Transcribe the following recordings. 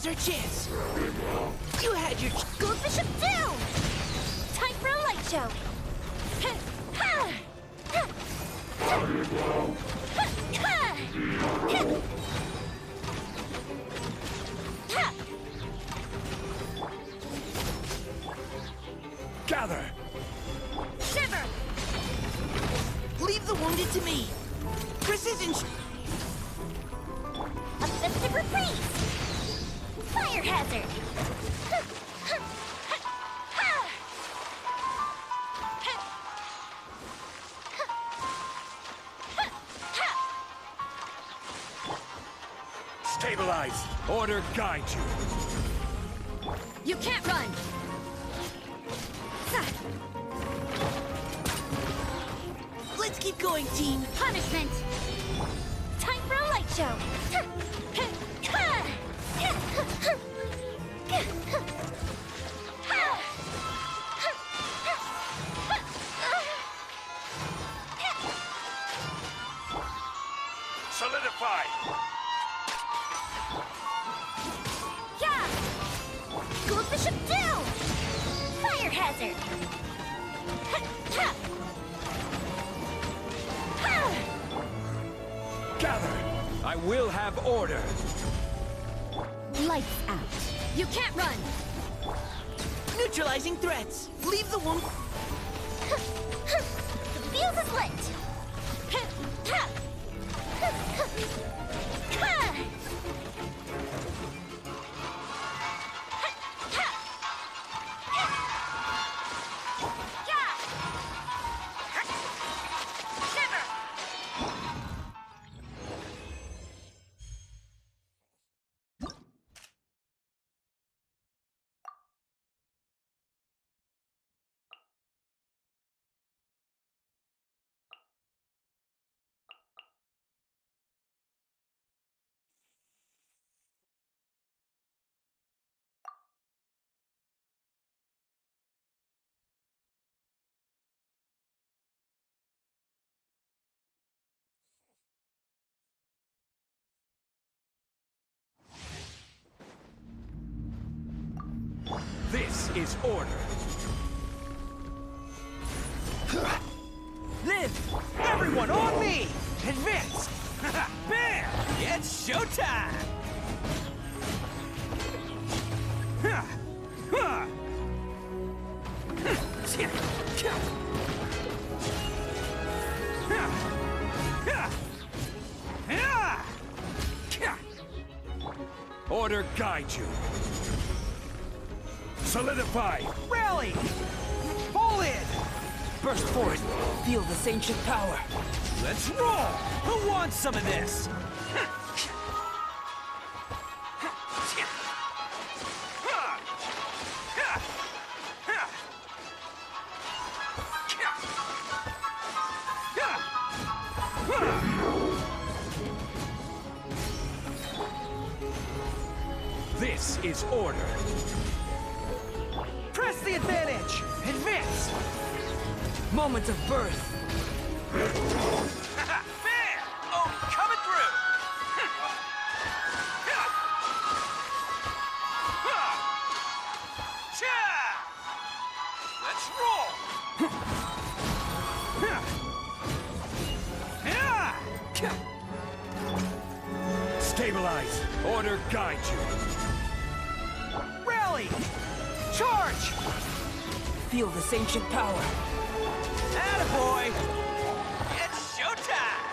Now's our chance. You had your... Go Bishop down! Time for a light show! Gather! Shiver! Leave the wounded to me. Precision... A festive reprise! Fire hazard! Stabilize! Order guide you. You can't run! Let's keep going, team. Punishment! Time for a light show! Solidify! Yeah! Go Bishop down! Fire hazard! Gather! I will have order. Lights out. You can't run! Neutralizing threats. Leave the wound... The fuse is lit! This is order. Live! Everyone on me! Advance! Bam! It's showtime! Order guide you. Solidify! Rally! Fall in! Burst forth! Feel this ancient power! Let's roll! Who wants some of this? This is order. Press the advantage! Advance! Moment of birth. Man! Oh, coming through! Let's roll! Stabilize! Order guide you. Rally! Charge! Feel this ancient power. Attaboy! It's showtime!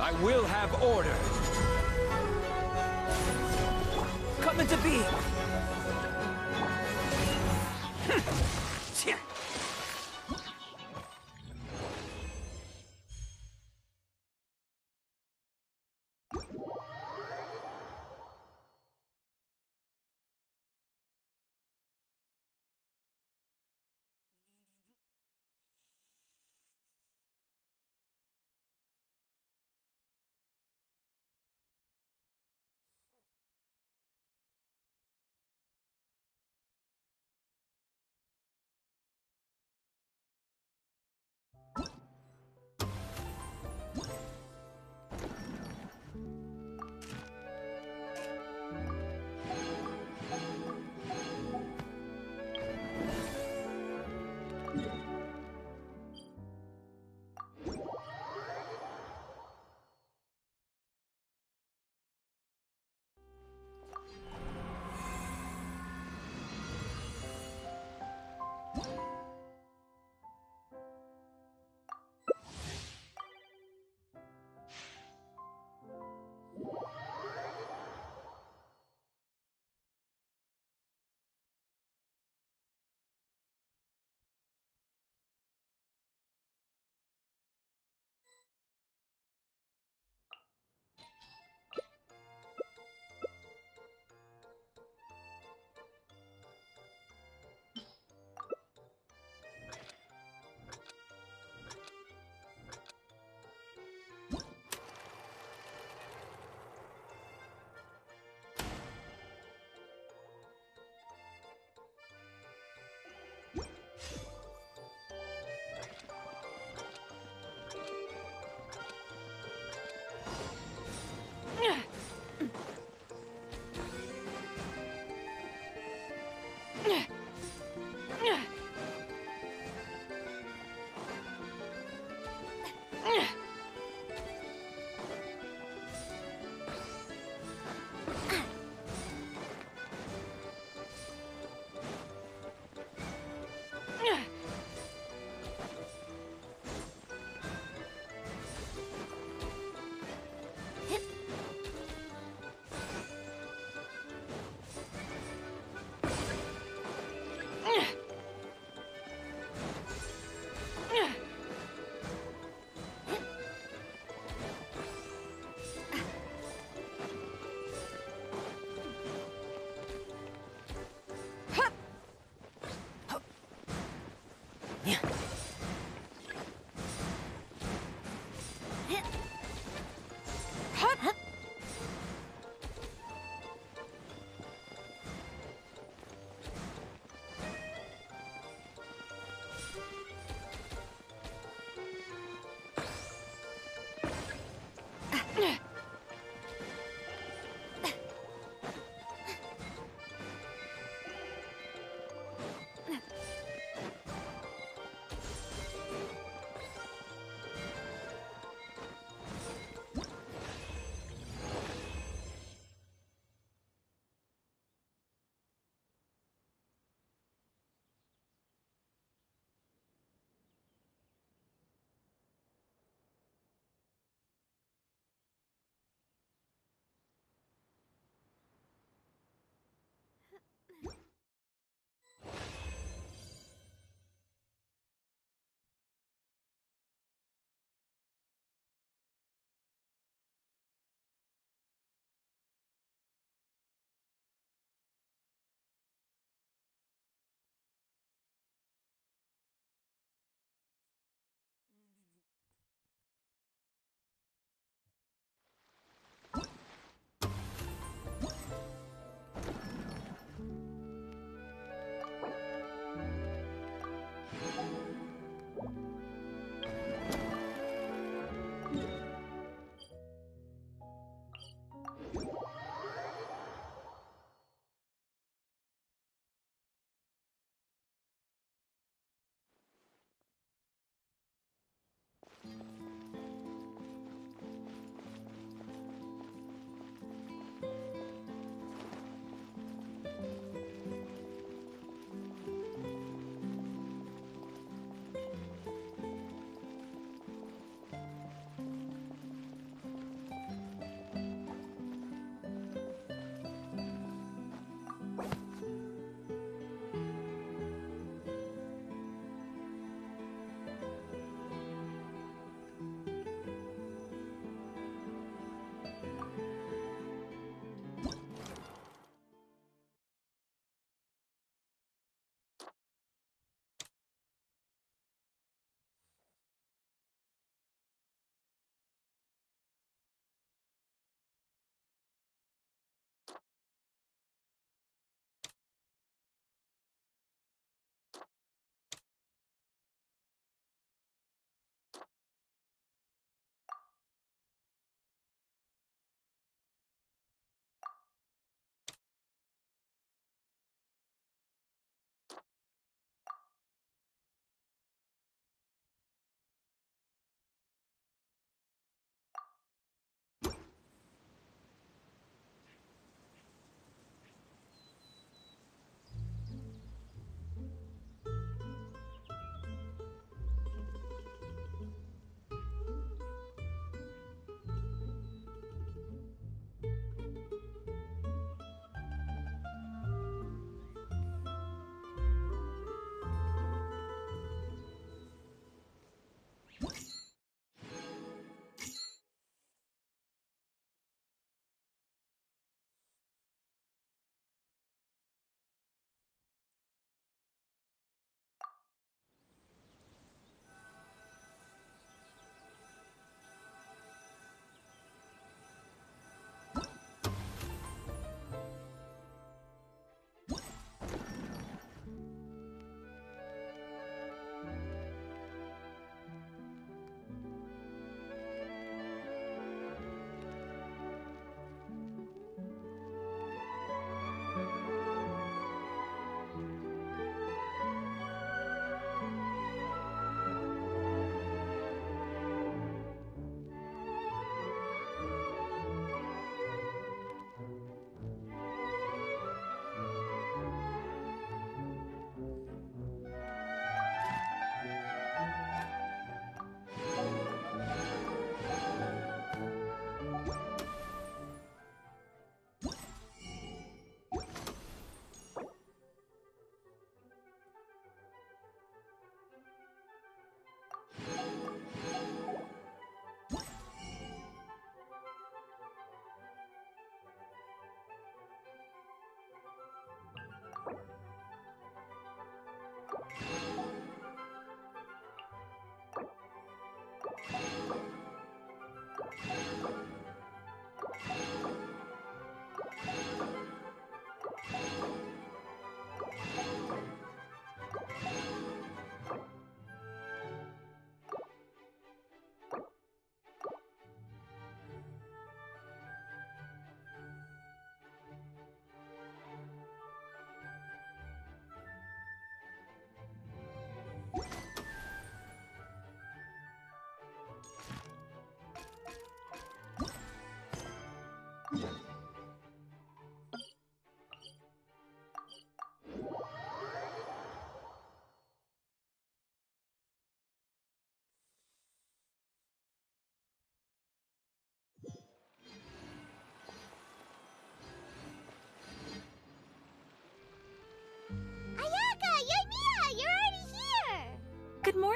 I will have order. Come into being.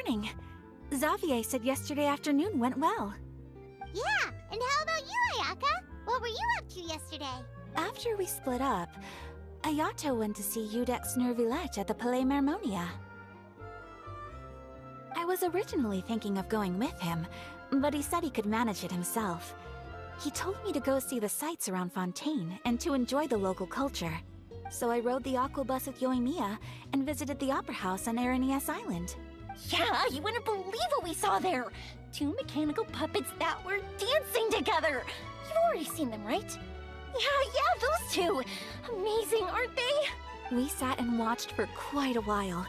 morning. Xavier said yesterday afternoon went well. Yeah, and how about you, Ayaka? What were you up to yesterday? After we split up, Ayato went to see Udex Nervillette at the Palais Mermonia. I was originally thinking of going with him, but he said he could manage it himself. He told me to go see the sights around Fontaine and to enjoy the local culture. So I rode the aqua bus with Yoimiya and visited the opera house on Aranias Island. Yeah, you wouldn't believe what we saw there! 2 mechanical puppets that were dancing together! You've already seen them, right? Yeah, those two! Amazing, aren't they? We sat and watched for quite a while.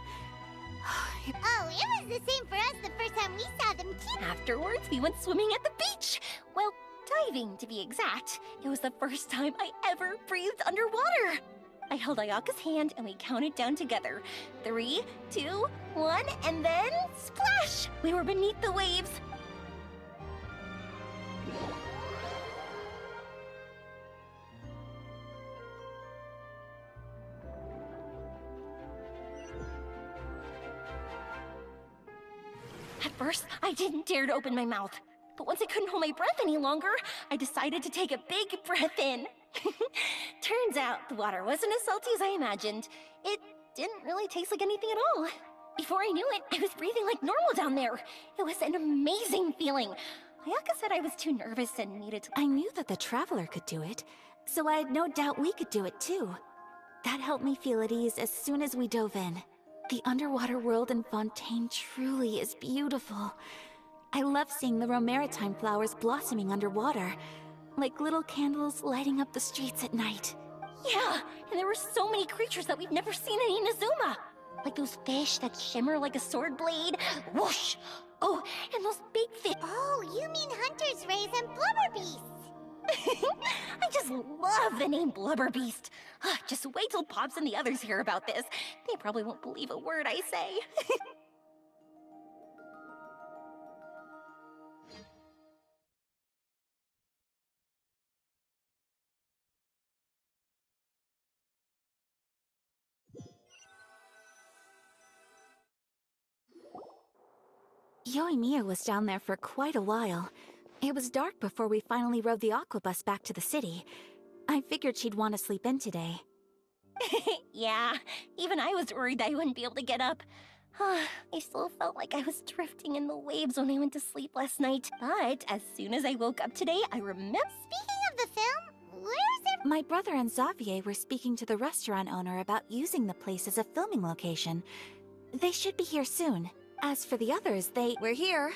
Oh, it was the same for us the first time we saw them too. Afterwards, we went swimming at the beach! Well, diving, to be exact. It was the first time I ever breathed underwater! I held Ayaka's hand and we counted down together. 3, 2, 1, and then splash! We were beneath the waves. At first, I didn't dare to open my mouth. But once I couldn't hold my breath any longer, I decided to take a big breath in. Turns out the water wasn't as salty as I imagined. It didn't really taste like anything at all. Before I knew it, I was breathing like normal down there. It was an amazing feeling. Ayaka said I was too nervous and needed to... I knew that the Traveler could do it, so I had no doubt we could do it too. That helped me feel at ease as soon as we dove in. The underwater world in Fontaine truly is beautiful. I love seeing the Romaritime flowers blossoming underwater, like little candles lighting up the streets at night. Yeah, and there were so many creatures that we've never seen in Inazuma. Like those fish that shimmer like a sword blade. Whoosh! Oh, and those big fish. Oh, you mean Hunter's Rays and Blubber Beasts. I just love the name Blubber Beast. Just wait till Pops and the others hear about this. They probably won't believe a word I say. Yoimiya was down there for quite a while. It was dark before we finally rode the aqua bus back to the city. I figured she'd want to sleep in today. Yeah, even I was worried I wouldn't be able to get up. I still felt like I was drifting in the waves when I went to sleep last night. But as soon as I woke up today, I remember... Speaking of the film, where's it? My brother and Xavier were speaking to the restaurant owner about using the place as a filming location. They should be here soon. As for the others, We're here.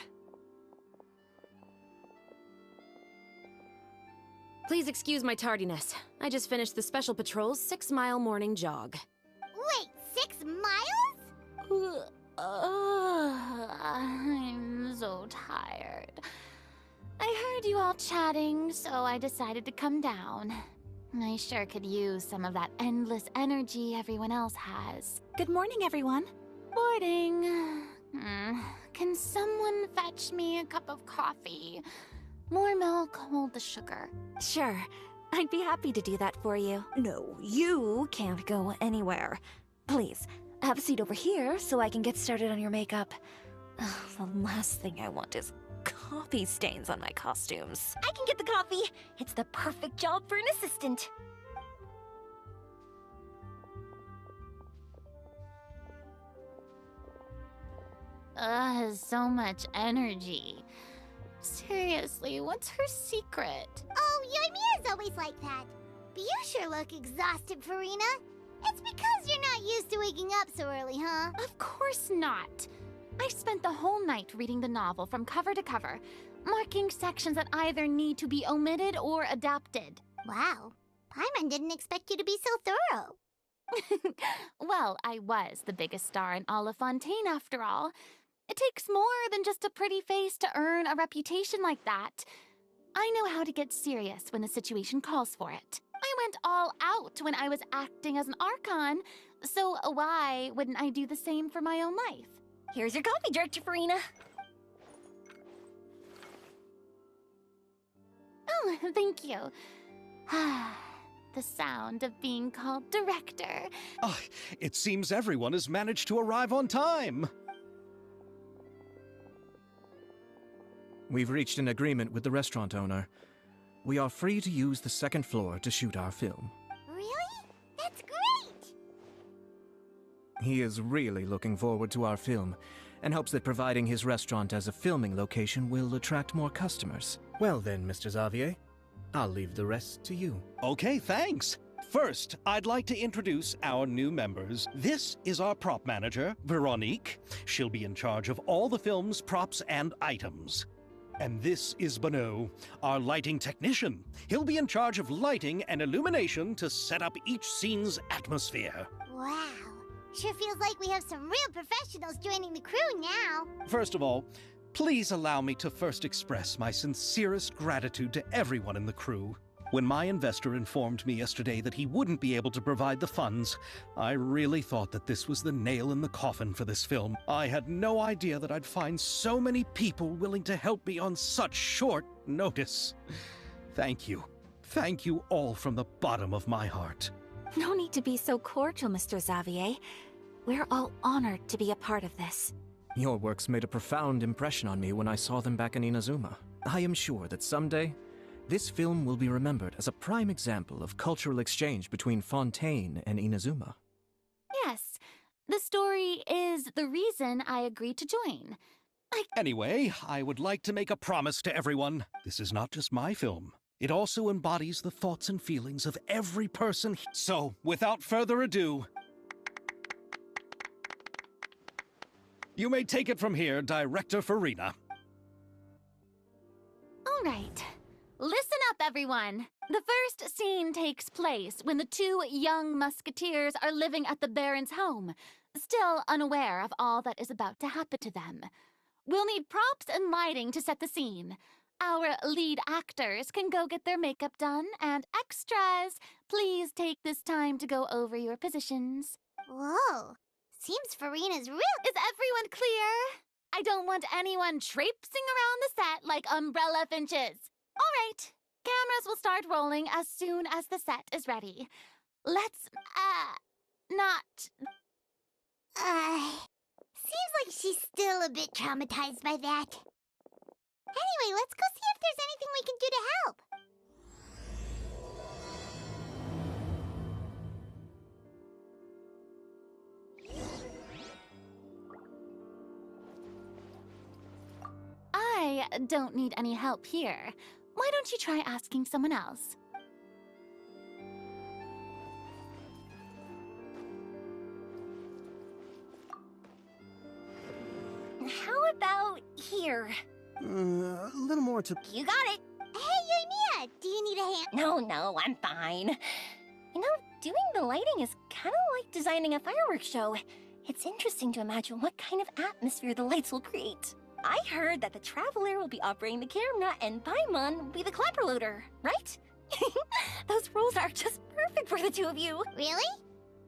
Please excuse my tardiness. I just finished the Special Patrol's 6-mile morning jog. Wait, 6 miles? I'm so tired. I heard you all chatting, so I decided to come down. I sure could use some of that endless energy everyone else has. Good morning, everyone. Morning. Can someone fetch me a cup of coffee? More milk, hold the sugar. Sure. I'd be happy to do that for you. No, you can't go anywhere. Please, have a seat over here so I can get started on your makeup. The last thing I want is coffee stains on my costumes. I can get the coffee. It's the perfect job for an assistant. So much energy. Seriously, what's her secret? Oh, Yoimiya's always like that. But you sure look exhausted, Farina. It's because you're not used to waking up so early, huh? Of course not. I spent the whole night reading the novel from cover to cover, marking sections that either need to be omitted or adapted. Wow. Paimon didn't expect you to be so thorough. Well, I was the biggest star in all of Fontaine after all. It takes more than just a pretty face to earn a reputation like that. I know how to get serious when the situation calls for it. I went all out when I was acting as an Archon, so why wouldn't I do the same for my own life? Here's your coffee, Director Farina. Oh, thank you. The sound of being called director. It seems everyone has managed to arrive on time. We've reached an agreement with the restaurant owner. We are free to use the second floor to shoot our film. Really? That's great! He is really looking forward to our film, and hopes that providing his restaurant as a filming location will attract more customers. Well then, Mr. Xavier, I'll leave the rest to you. Okay, thanks. First, I'd like to introduce our new members. This is our prop manager, Veronique. She'll be in charge of all the film's props and items. And this is Bonneau, our lighting technician. He'll be in charge of lighting and illumination to set up each scene's atmosphere. Wow. Sure feels like we have some real professionals joining the crew now. First of all, please allow me to first express my sincerest gratitude to everyone in the crew. When my investor informed me yesterday that he wouldn't be able to provide the funds, I really thought that this was the nail in the coffin for this film. I had no idea that I'd find so many people willing to help me on such short notice. Thank you. Thank you all from the bottom of my heart. No need to be so cordial, Mr. Xavier. We're all honored to be a part of this. Your works made a profound impression on me when I saw them back in Inazuma. I am sure that someday, this film will be remembered as a prime example of cultural exchange between Fontaine and Inazuma. Yes, the story is the reason I agreed to join. Anyway, I would like to make a promise to everyone. This is not just my film. It also embodies the thoughts and feelings of every person. So, without further ado, you may take it from here, Director Farina. All right. Listen up, everyone. The first scene takes place when the two young musketeers are living at the Baron's home, still unaware of all that is about to happen to them. We'll need props and lighting to set the scene. Our lead actors can go get their makeup done, and extras, please take this time to go over your positions. Whoa. Seems Farina's real. Is everyone clear? I don't want anyone traipsing around the set like umbrella finches. All right, cameras will start rolling as soon as the set is ready. Let's, not... Seems like she's still a bit traumatized by that. Anyway, let's go see if there's anything we can do to help. I don't need any help here. Why don't you try asking someone else? How about here? A little more to... You got it. Hey, Yoimiya, do you need a hand? No, I'm fine. You know, doing the lighting is kind of like designing a fireworks show. It's interesting to imagine what kind of atmosphere the lights will create. I heard that the Traveler will be operating the camera and Paimon will be the clapper loader, right? Those roles are just perfect for the two of you. Really?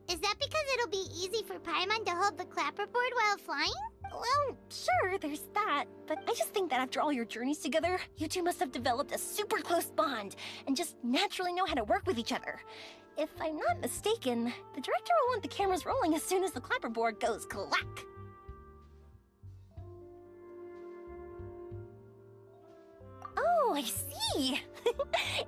Is that because it'll be easy for Paimon to hold the clapperboard while flying? Well, sure, there's that. But I just think that after all your journeys together, you two must have developed a super close bond and just naturally know how to work with each other. If I'm not mistaken, the director will want the cameras rolling as soon as the clapperboard goes clack. Oh, I see.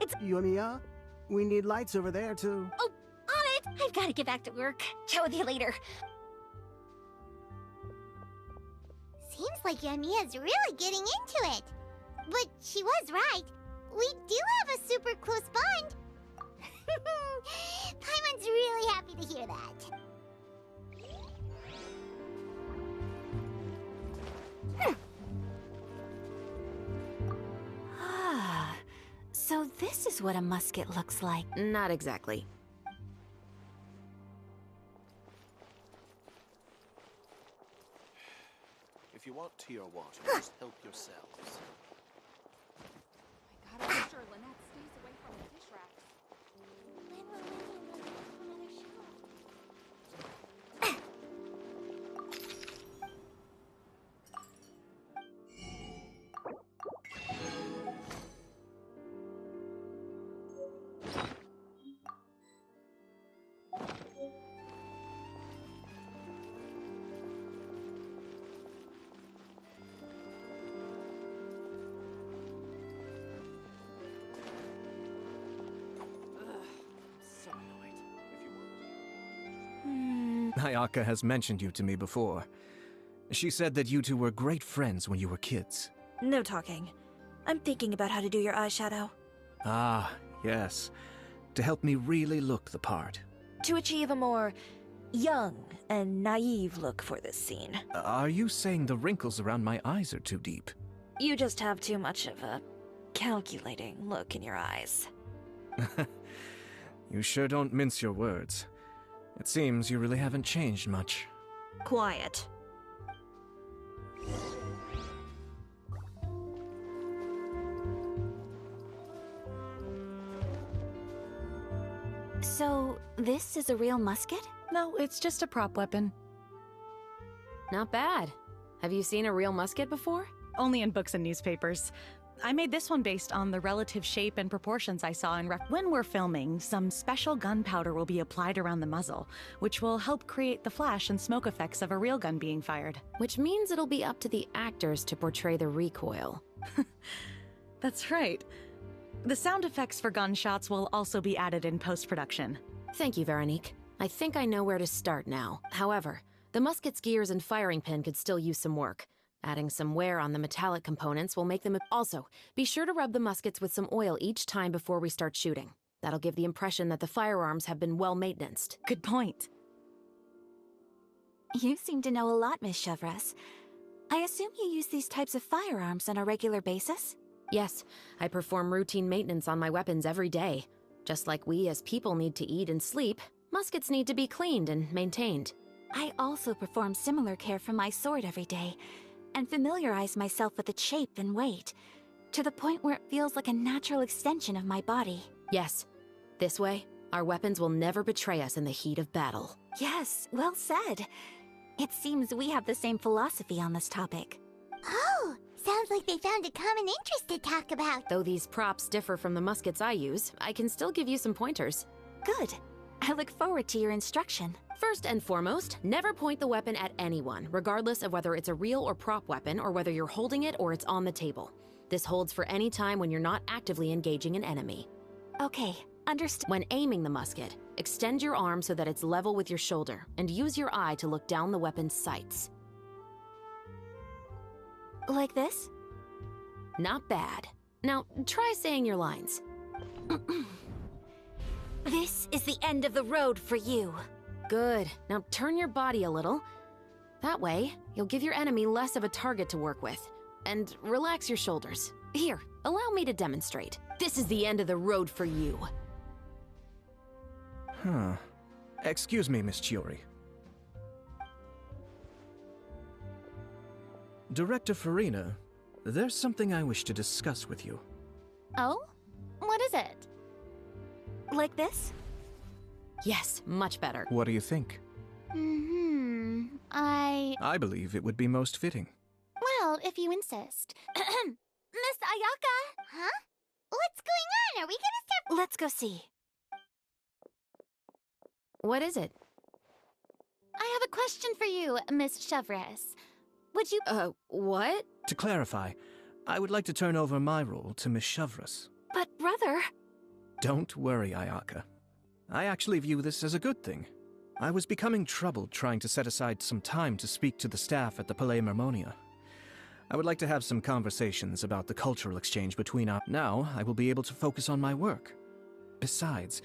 It's... Yoimiya, we need lights over there, too. Oh, on it! I've got to get back to work. Chat with you later. Seems like Yoimiya's really getting into it. But she was right. We do have a super close bond. Paimon's really happy to hear that. So this is what a musket looks like. Not exactly. If you want tea or water, just help yourselves. I gotta make sure Lynette stays away from the dish racks. When will Lily and Lily have another show? Ayaka has mentioned you to me before. She said that you two were great friends when you were kids. No talking. I'm thinking about how to do your eyeshadow. Ah, yes. To help me really look the part. To achieve a more young and naive look for this scene. Are you saying the wrinkles around my eyes are too deep? You just have too much of a calculating look in your eyes. You sure don't mince your words. It seems you really haven't changed much. Quiet. So, this is a real musket? No, it's just a prop weapon. Not bad. Have you seen a real musket before? Only in books and newspapers. I made this one based on the relative shape and proportions I saw in when we're filming, some special gunpowder will be applied around the muzzle, which will help create the flash and smoke effects of a real gun being fired. Which means it'll be up to the actors to portray the recoil. That's right. The sound effects for gunshots will also be added in post-production. Thank you, Veronique. I think I know where to start now. However, the musket's gears and firing pin could still use some work. Adding some wear on the metallic components will make them... Also, be sure to rub the muskets with some oil each time before we start shooting. That'll give the impression that the firearms have been well-maintained. Good point. You seem to know a lot, Miss Chevres. I assume you use these types of firearms on a regular basis? Yes, I perform routine maintenance on my weapons every day. Just like we as people need to eat and sleep, muskets need to be cleaned and maintained. I also perform similar care for my sword every day, and familiarize myself with its shape and weight, to the point where it feels like a natural extension of my body. Yes. This way, our weapons will never betray us in the heat of battle. Yes, well said. It seems we have the same philosophy on this topic. Oh, sounds like they found a common interest to talk about. Though these props differ from the muskets I use, I can still give you some pointers. Good. I look forward to your instruction. First and foremost, never point the weapon at anyone, regardless of whether it's a real or prop weapon or whether you're holding it or it's on the table. This holds for any time when you're not actively engaging an enemy. Okay, understood. When aiming the musket, extend your arm so that it's level with your shoulder, and use your eye to look down the weapon's sights. Like this? Not bad. Now, try saying your lines. This is the end of the road for you. Good. Now turn your body a little. That way, you'll give your enemy less of a target to work with. And relax your shoulders. Here, allow me to demonstrate. This is the end of the road for you. Huh. Excuse me, Miss Chiori. Director Farina, there's something I wish to discuss with you. Oh? What is it? Like this? Yes, much better. What do you think? I believe it would be most fitting. Well, if you insist. Miss Ayaka! Huh? What's going on? Are we gonna start? Let's go see. What is it? I have a question for you, Miss Chevres. Would you— what? To clarify, I would like to turn over my role to Miss Chevres. But brother— Don't worry, Ayaka. I actually view this as a good thing. I was becoming troubled trying to set aside some time to speak to the staff at the Palais Mermonia. I would like to have some conversations about the cultural exchange between our— Now, I will be able to focus on my work. Besides—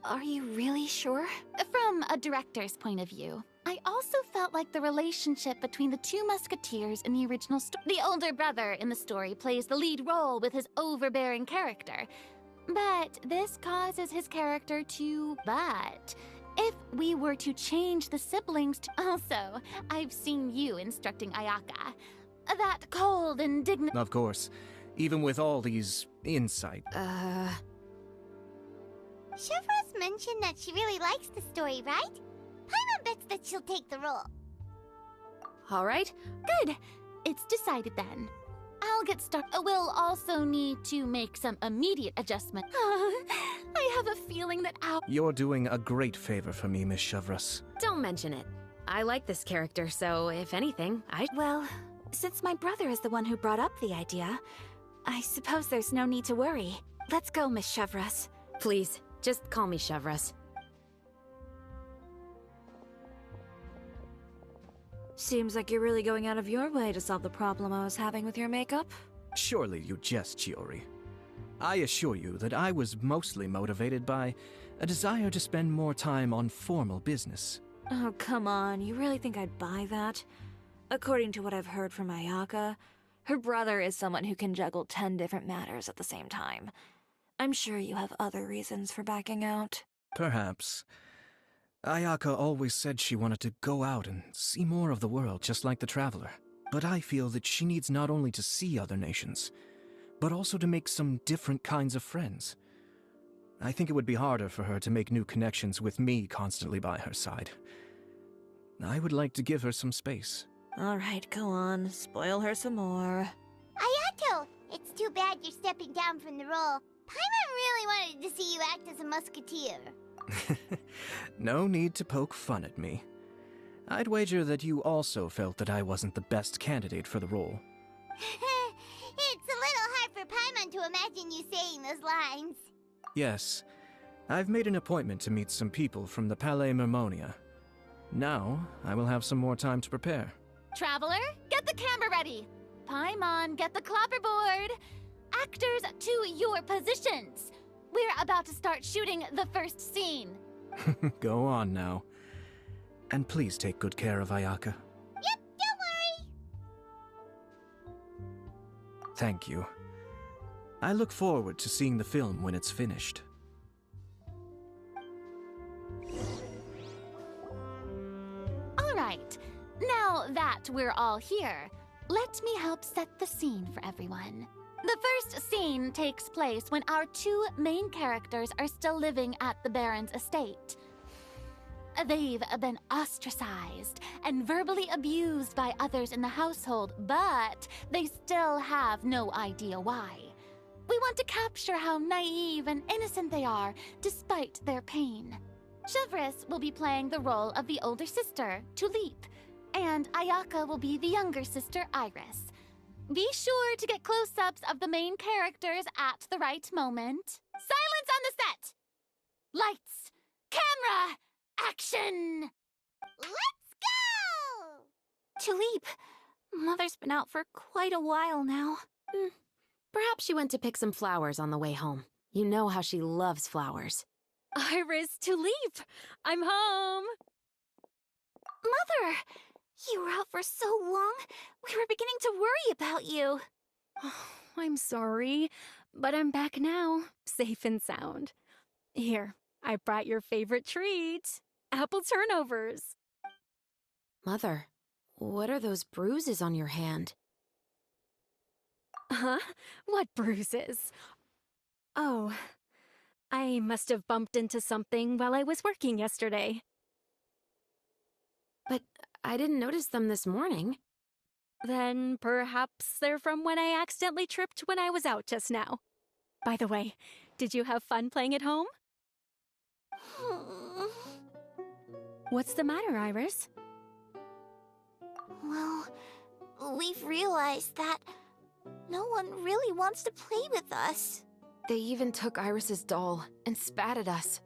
Are you really sure? From a director's point of view, I also felt like the relationship between the two musketeers in the original story— The older brother in the story plays the lead role with his overbearing character. But this causes his character to— But if we were to change the siblings to— Also, I've seen you instructing Ayaka. That cold and dignified— Of course, even with all these insight— Chevres mentioned that she really likes the story, right? Paimon bets that she'll take the role. All right. Good. It's decided then. I'll get started. We'll also need to make some immediate adjustment. I have a feeling that You're doing a great favor for me, Miss Chevres. Don't mention it. I like this character, so if anything, Well, since my brother is the one who brought up the idea, I suppose there's no need to worry. Let's go, Miss Chevres. Please, just call me Chevres. Seems like you're really going out of your way to solve the problem I was having with your makeup. Surely you jest, Chiori. I assure you that I was mostly motivated by a desire to spend more time on formal business. Oh, come on. You really think I'd buy that? According to what I've heard from Ayaka, her brother is someone who can juggle 10 different matters at the same time. I'm sure you have other reasons for backing out. Perhaps. Ayaka always said she wanted to go out and see more of the world, just like the Traveler. But I feel that she needs not only to see other nations, but also to make some different kinds of friends. I think it would be harder for her to make new connections with me constantly by her side. I would like to give her some space. Alright, go on. Spoil her some more. Ayato! It's too bad you're stepping down from the role. Paimon really wanted to see you act as a musketeer. No need to poke fun at me. I'd wager that you also felt that I wasn't the best candidate for the role. It's a little hard for Paimon to imagine you saying those lines. Yes, I've made an appointment to meet some people from the Palais Mermonia. Now, I will have some more time to prepare. Traveler, get the camera ready. Paimon, get the clapperboard. Actors, to your positions. We're about to start shooting the first scene. Go on now. And please take good care of Ayaka. Yep, don't worry. Thank you. I look forward to seeing the film when it's finished. All right, now that we're all here, let me help set the scene for everyone. The first scene takes place when our two main characters are still living at the Baron's estate. They've been ostracized and verbally abused by others in the household, but they still have no idea why. We want to capture how naive and innocent they are, despite their pain. Chevris will be playing the role of the older sister, Tulip, and Ayaka will be the younger sister, Iris. Be sure to get close-ups of the main characters at the right moment. Silence on the set! Lights! Camera! Action! Let's go! Tulip, Mother's been out for quite a while now. Perhaps she went to pick some flowers on the way home. You know how she loves flowers. Iris, Tulip! I'm home! Mother! You were out for so long, we were beginning to worry about you. Oh, I'm sorry, but I'm back now, safe and sound. Here, I brought your favorite treat, apple turnovers. Mother, what are those bruises on your hand? Huh? What bruises? Oh, I must have bumped into something while I was working yesterday. But I didn't notice them this morning. Then perhaps they're from when I accidentally tripped when I was out just now. By the way, did you have fun playing at home? What's the matter, Iris? Well, we've realized that no one really wants to play with us. They even took Iris's doll and spat at us.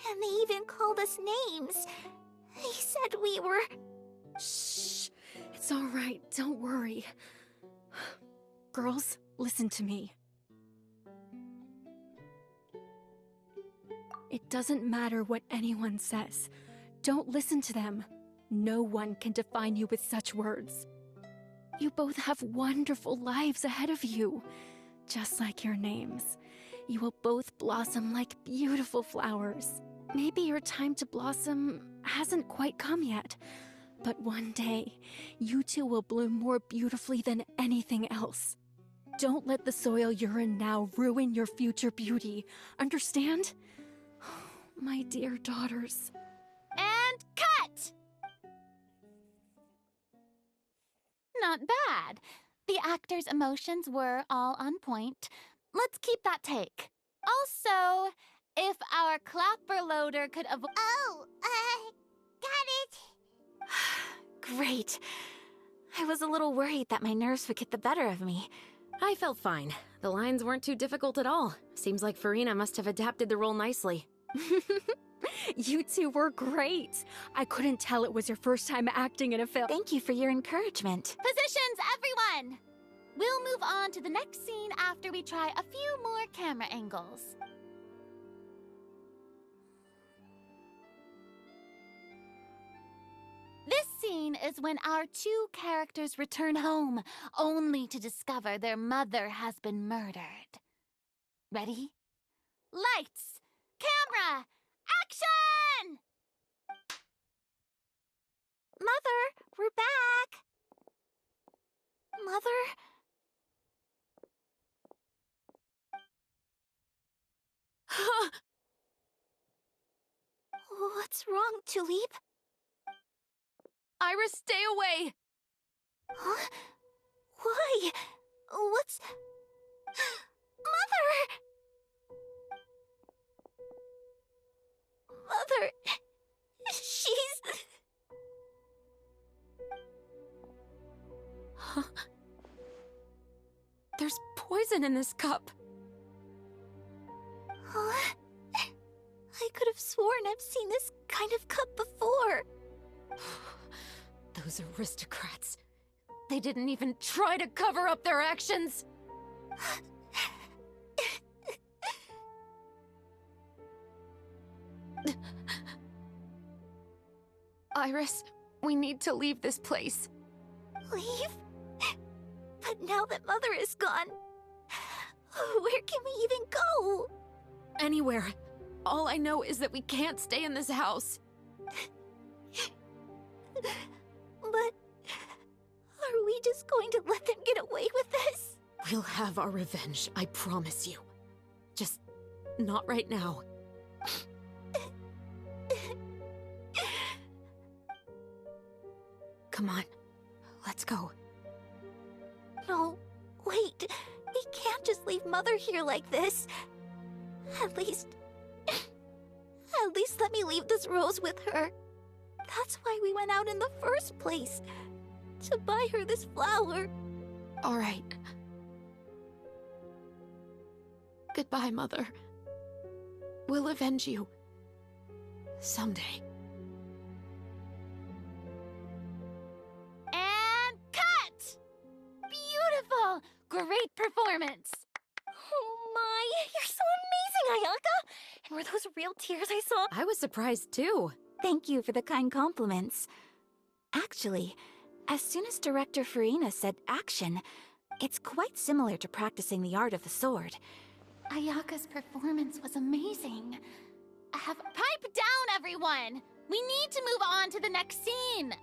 And they even called us names. They said we were... Shh. It's all right. Don't worry. Girls, listen to me. It doesn't matter what anyone says. Don't listen to them. No one can define you with such words. You both have wonderful lives ahead of you. Just like your names. You will both blossom like beautiful flowers. Maybe your time to blossom hasn't quite come yet, but one day, you two will bloom more beautifully than anything else. Don't let the soil you're in now ruin your future beauty. Understand? My dear daughters. And cut! Not bad. The actors' emotions were all on point. Let's keep that take. Also, if our clapper loader could avoid... Oh, got it. Great. I was a little worried that my nerves would get the better of me. I felt fine. The lines weren't too difficult at all. Seems like Farina must have adapted the role nicely. You two were great. I couldn't tell it was your first time acting in a film. Thank you for your encouragement. Positions, everyone! We'll move on to the next scene after we try a few more camera angles. This scene is when our two characters return home, only to discover their mother has been murdered. Ready? Lights! Camera! Action! Mother, we're back! Mother? What's wrong, Tulip? Iris, stay away! Huh? Why? What's... Mother! Mother... She's... Huh? There's poison in this cup. Huh? I could have sworn I've seen this kind of cup before. Those aristocrats. They didn't even try to cover up their actions. Iris, we need to leave this place. Leave? But now that Mother is gone, where can we even go? Anywhere. All I know is that we can't stay in this house. But are we just going to let them get away with this? We'll have our revenge, I promise you. Just not right now. Come on, let's go. No, wait. We can't just leave Mother here like this. At least let me leave this rose with her. That's why we went out in the first place. To buy her this flower. All right. Goodbye, Mother. We'll avenge you. Someday. And cut! Beautiful! Great performance! Oh my, you're so amazing, Ayaka! And were those real tears I saw? I was surprised too. Thank you for the kind compliments. Actually, as soon as Director Farina said action, it's quite similar to practicing the art of the sword. Ayaka's performance was amazing. Pipe down, everyone! We need to move on to the next scene!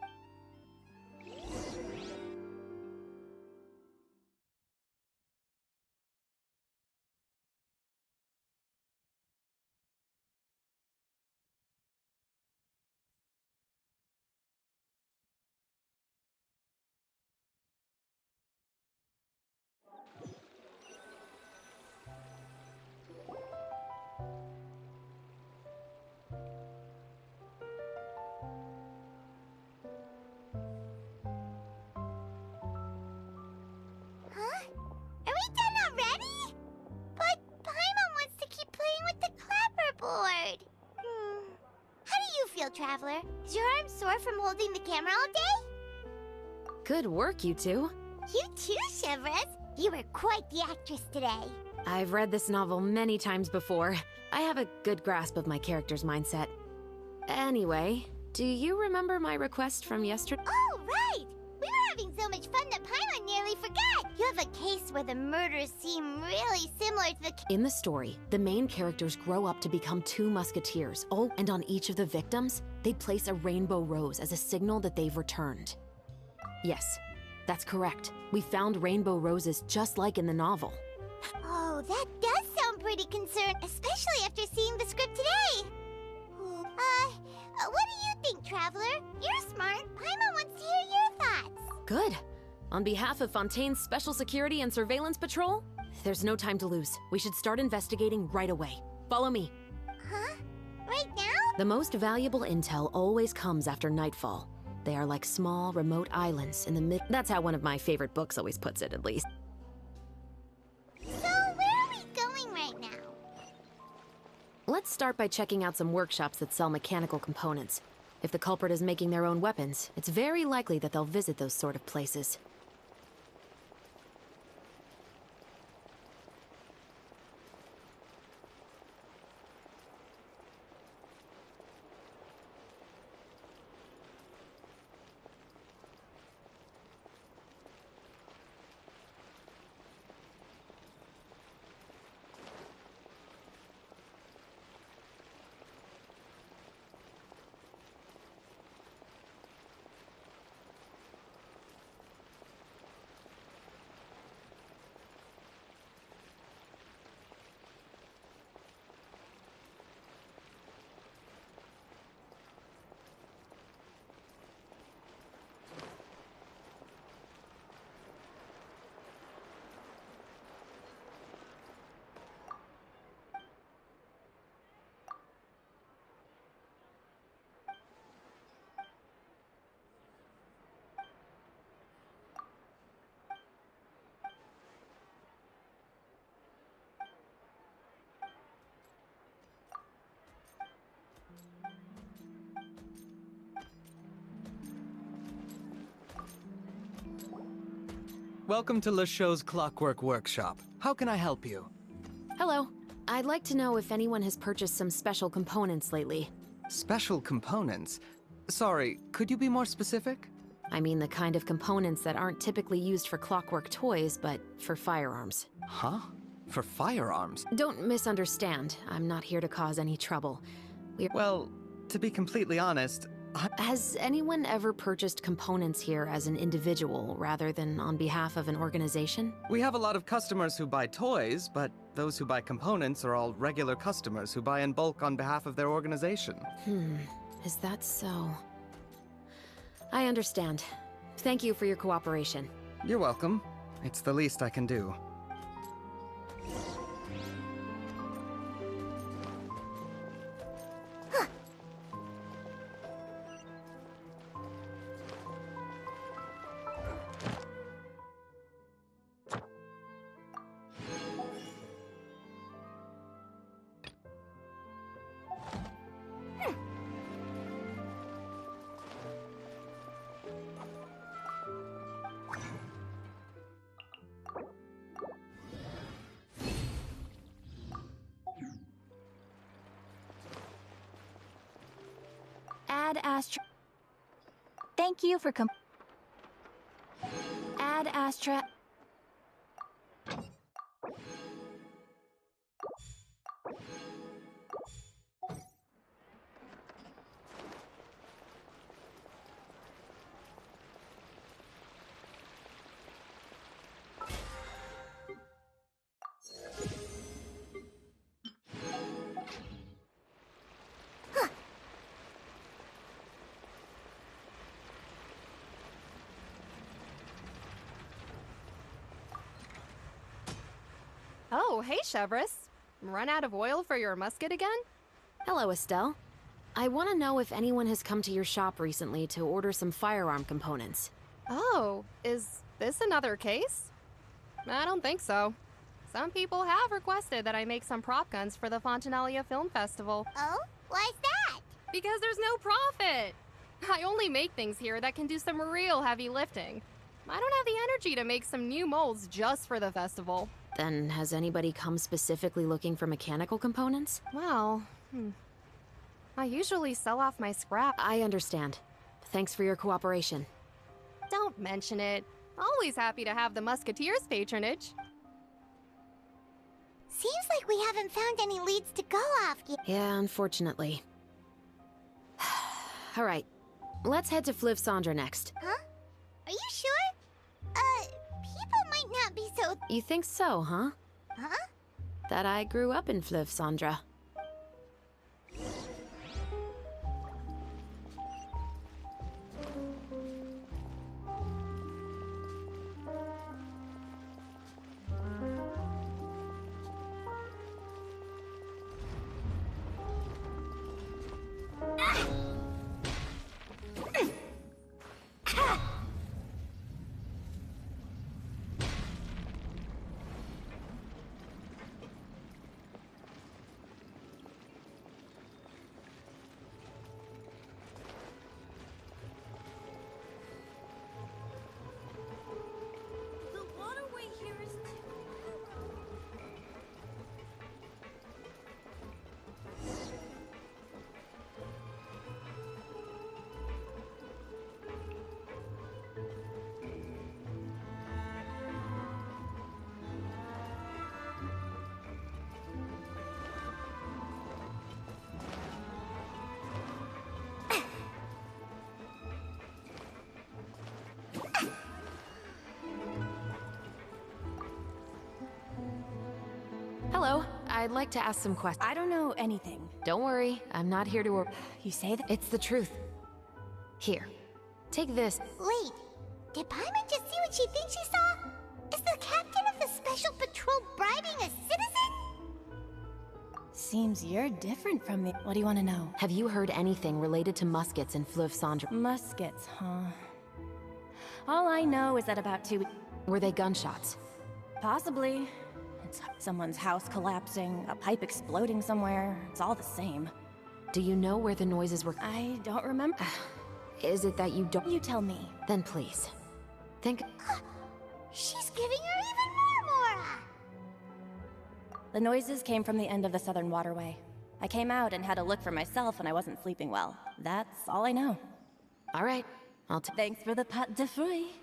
Huh? Are we done already? But Paimon wants to keep playing with the clapperboard. How do you feel, Traveler? Is your arm sore from holding the camera all day? Good work, you two. You too, Shivers. You were quite the actress today. I've read this novel many times before. I have a good grasp of my character's mindset. Anyway, do you remember my request from yesterday? Oh, right! We were having so much fun that Paimon nearly forgot. You have a case where the murders seem really similar to the... In the story, the main characters grow up to become two musketeers. Oh, and on each of the victims, they place a rainbow rose as a signal that they've returned. Yes, that's correct. We found rainbow roses just like in the novel. Oh, that does sound pretty concerned, especially after seeing the script today. What do you think, Traveler? You're smart. Paimon wants to hear your thoughts. Good. On behalf of Fontaine's Special Security and Surveillance Patrol, there's no time to lose. We should start investigating right away. Follow me. Huh? Right now? The most valuable intel always comes after nightfall. They are like small, remote islands in the mid... That's how one of my favorite books always puts it, at least. So, where are we going right now? Let's start by checking out some workshops that sell mechanical components. If the culprit is making their own weapons, it's very likely that they'll visit those sort of places. Welcome to LeChaux's Clockwork Workshop. How can I help you? Hello. I'd like to know if anyone has purchased some special components lately. Special components? Sorry, could you be more specific? I mean the kind of components that aren't typically used for clockwork toys, but for firearms. Huh? For firearms? Don't misunderstand. I'm not here to cause any trouble. Well, to be completely honest, Has anyone ever purchased components here as an individual rather than on behalf of an organization? We have a lot of customers who buy toys, but those who buy components are all regular customers who buy in bulk on behalf of their organization. Is that so? I understand. Thank you for your cooperation. You're welcome. It's the least I can do. Ad Astra. Thank you for Ad Astra. Oh, hey, Chevris. Run out of oil for your musket again? Hello, Estelle. I want to know if anyone has come to your shop recently to order some firearm components. Oh, is this another case? I don't think so. Some people have requested that I make some prop guns for the Fontanalia Film Festival. Oh? Why's that? Because there's no profit! I only make things here that can do some real heavy lifting. I don't have the energy to make some new molds just for the festival. Then has anybody come specifically looking for mechanical components? Well, I usually sell off my scrap. I understand. Thanks for your cooperation. Don't mention it. Always happy to have the Musketeers' patronage. Seems like we haven't found any leads to go off yet. Yeah, unfortunately. All right, let's head to Fliv Sandra next. Huh? Are you sure? People might not be so... You think so, huh? Huh? That I grew up in Fliv Sandra. Hello. I'd like to ask some questions. I don't know anything. Don't worry. I'm not here to... You say that? It's the truth. Here. Take this. Wait, did Paimon just see what she thinks she saw? Is the captain of the Special Patrol bribing a citizen? Seems you're different from me. What do you want to know? Have you heard anything related to muskets in Fleuve Cendre? Muskets, huh? All I know is that about 2 weeks... Were they gunshots? Possibly. It's someone's house collapsing, a pipe exploding somewhere. It's all the same. Do you know where the noises were? I don't remember. Is it that you don't? You tell me. Then please. Think... She's giving her even more Mora! The noises came from the end of the Southern Waterway. I came out and had a look for myself and I wasn't sleeping well. That's all I know. All right. Thanks for the pâte de fruits.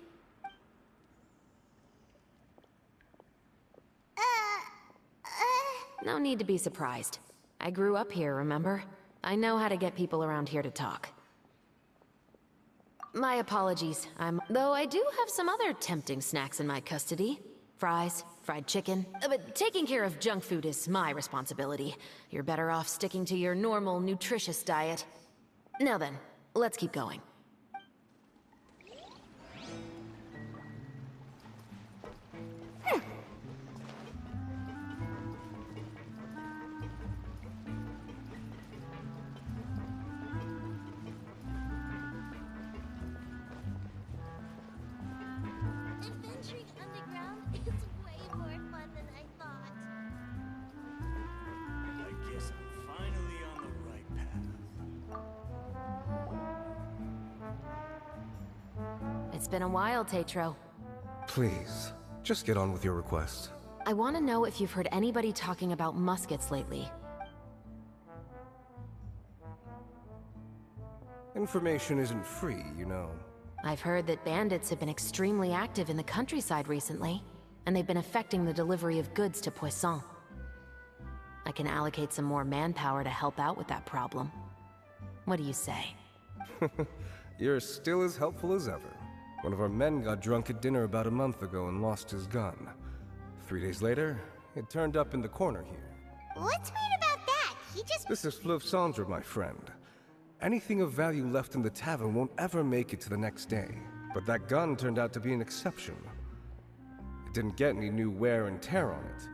No need to be surprised. I grew up here, remember? I know how to get people around here to talk. My apologies. Though I do have some other tempting snacks in my custody. Fries, fried chicken. But taking care of junk food is my responsibility. You're better off sticking to your normal, nutritious diet. Now then, let's keep going. Adventuring underground is way more fun than I thought. I guess I'm finally on the right path. It's been a while, Tetro. Please, just get on with your request. I want to know if you've heard anybody talking about muskets lately. Information isn't free, you know. I've heard that bandits have been extremely active in the countryside recently, and they've been affecting the delivery of goods to Poisson. I can allocate some more manpower to help out with that problem. What do you say? You're still as helpful as ever. One of our men got drunk at dinner about a month ago and lost his gun. 3 days later, it turned up in the corner here. What's weird about that? He just... This is Fleuve Cendre, my friend. Anything of value left in the tavern won't ever make it to the next day. But that gun turned out to be an exception. It didn't get any new wear and tear on it.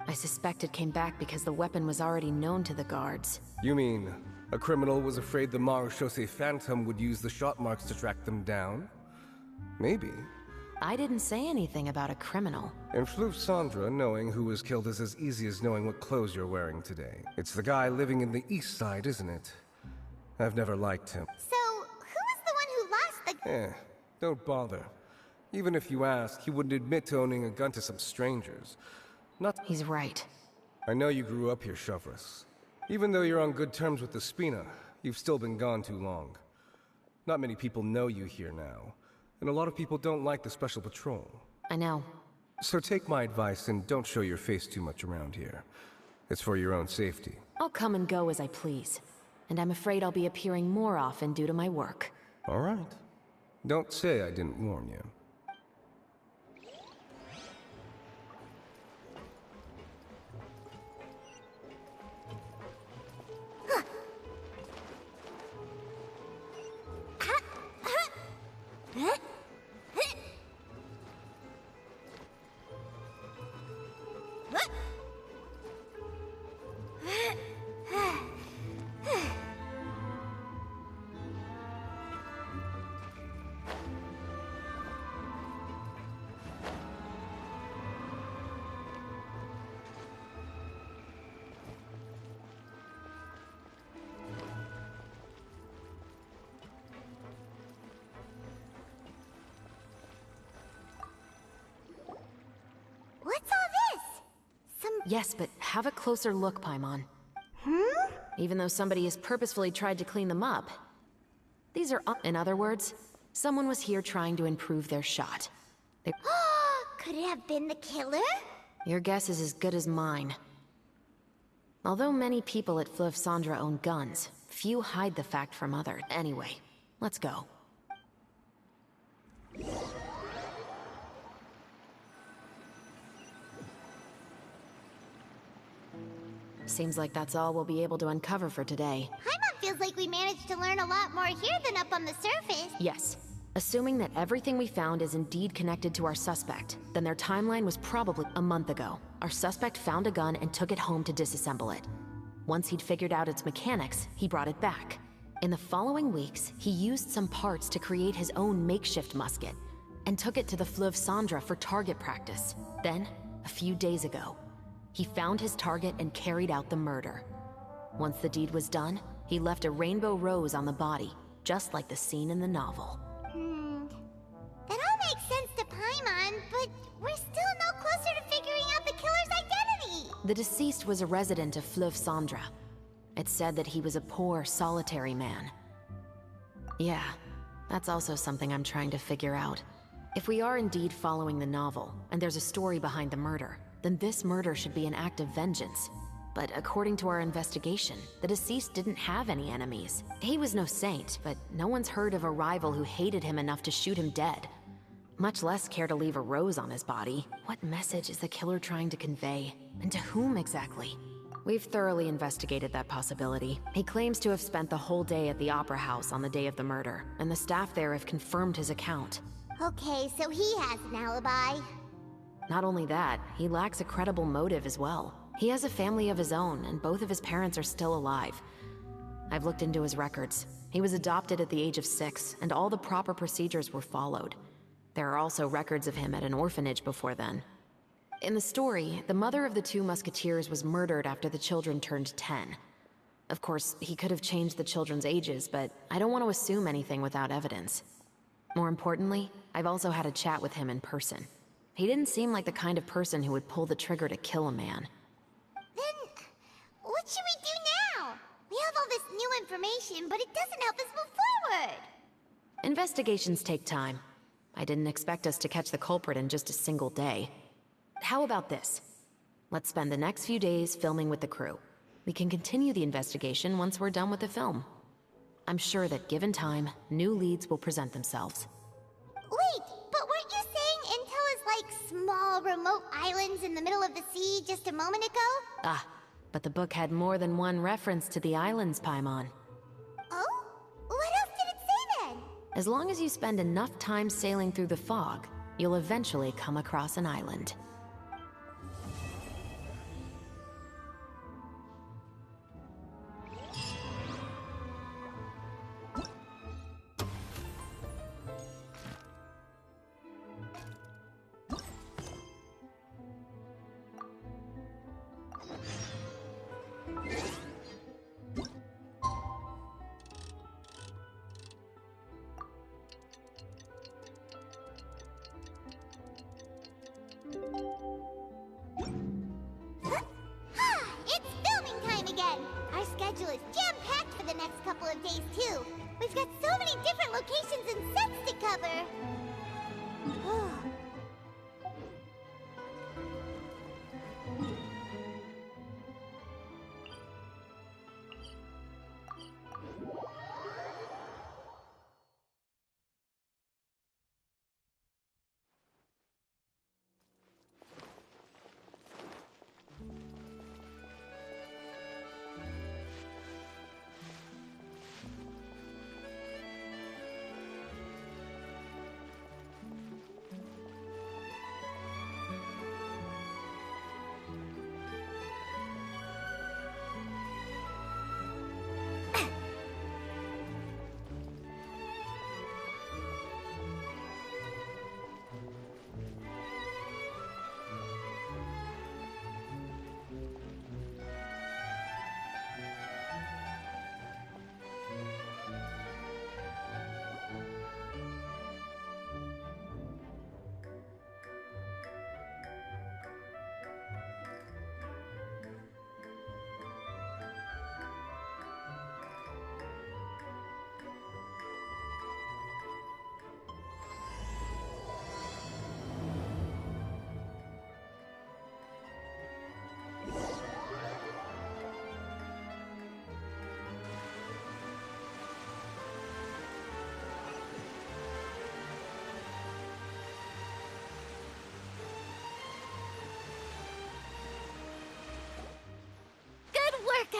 I suspect it came back because the weapon was already known to the guards. You mean, a criminal was afraid the Marechaussee Phantom would use the shot marks to track them down? Maybe. I didn't say anything about a criminal. In Fleuve Cendre, knowing who was killed is as easy as knowing what clothes you're wearing today. It's the guy living in the east side, isn't it? I've never liked him. So, who was the one who lost the... Don't bother. Even if you ask, he wouldn't admit to owning a gun to some strangers. He's right. I know you grew up here, Chevreuse. Even though you're on good terms with the Spina, you've still been gone too long. Not many people know you here now, and a lot of people don't like the Special Patrol. I know. So take my advice and don't show your face too much around here. It's for your own safety. I'll come and go as I please. And I'm afraid I'll be appearing more often due to my work. All right. Don't say I didn't warn you. What's all this? Yes, but have a closer look, Paimon. Even though somebody has purposefully tried to clean them up. These are... In other words, someone was here trying to improve their shot. Could it have been the killer? Your guess is as good as mine. Although many people at Fleuve Cendre own guns, few hide the fact from others. Anyway, let's go. Seems like that's all we'll be able to uncover for today. Paimon feels like we managed to learn a lot more here than up on the surface. Yes. Assuming that everything we found is indeed connected to our suspect, then their timeline was probably a month ago. Our suspect found a gun and took it home to disassemble it. Once he'd figured out its mechanics, he brought it back. In the following weeks, he used some parts to create his own makeshift musket, and took it to the Fleuve Cendra for target practice. Then, a few days ago, he found his target and carried out the murder. Once the deed was done, he left a rainbow rose on the body, just like the scene in the novel. That all makes sense to Paimon, but we're still no closer to figuring out the killer's identity! The deceased was a resident of Fleuve Cendra. It's said that he was a poor, solitary man. Yeah, that's also something I'm trying to figure out. If we are indeed following the novel, and there's a story behind the murder, then this murder should be an act of vengeance. But according to our investigation, the deceased didn't have any enemies. He was no saint, but no one's heard of a rival who hated him enough to shoot him dead. Much less care to leave a rose on his body. What message is the killer trying to convey? And to whom exactly? We've thoroughly investigated that possibility. He claims to have spent the whole day at the Opera House on the day of the murder, and the staff there have confirmed his account. Okay, so he has an alibi. Not only that, he lacks a credible motive as well. He has a family of his own, and both of his parents are still alive. I've looked into his records. He was adopted at the age of 6, and all the proper procedures were followed. There are also records of him at an orphanage before then. In the story, the mother of the 2 musketeers was murdered after the children turned 10. Of course, he could have changed the children's ages, but I don't want to assume anything without evidence. More importantly, I've also had a chat with him in person. He didn't seem like the kind of person who would pull the trigger to kill a man. Then, what should we do now? We have all this new information, but it doesn't help us move forward. Investigations take time. I didn't expect us to catch the culprit in just a single day. How about this? Let's spend the next few days filming with the crew. We can continue the investigation once we're done with the film. I'm sure that given time, new leads will present themselves. Wait, but weren't you saying Intel is like small, remote islands in the middle of the sea just a moment ago? Ah, but the book had more than one reference to the islands, Paimon. Oh? What else did it say then? As long as you spend enough time sailing through the fog, you'll eventually come across an island.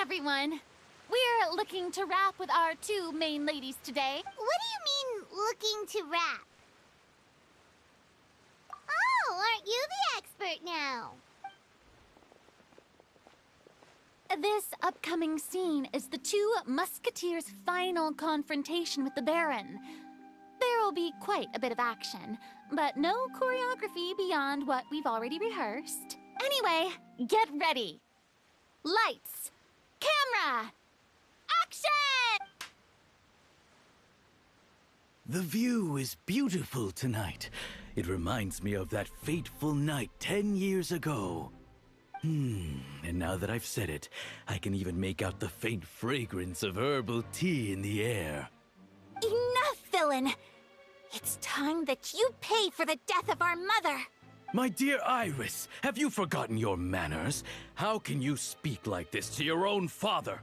everyone. We're looking to rap with our two main ladies today. What do you mean, looking to rap? Oh, aren't you the expert now? This upcoming scene is the two musketeers' final confrontation with the Baron. There will be quite a bit of action, but no choreography beyond what we've already rehearsed. Anyway, get ready. Lights, camera, action! The view is beautiful tonight. It reminds me of that fateful night 10 years ago. And now that I've said it, I can even make out the faint fragrance of herbal tea in the air. Enough, villain! It's time that you pay for the death of our mother! My dear Iris, have you forgotten your manners? How can you speak like this to your own father?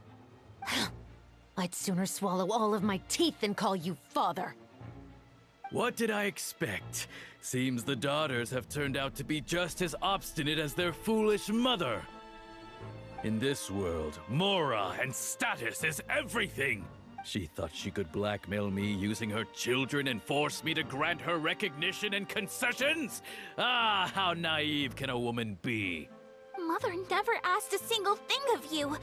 I'd sooner swallow all of my teeth than call you father. What did I expect? Seems the daughters have turned out to be just as obstinate as their foolish mother. In this world, Mora and status is everything. She thought she could blackmail me using her children and force me to grant her recognition and concessions? Ah, how naive can a woman be? Mother never asked a single thing of you.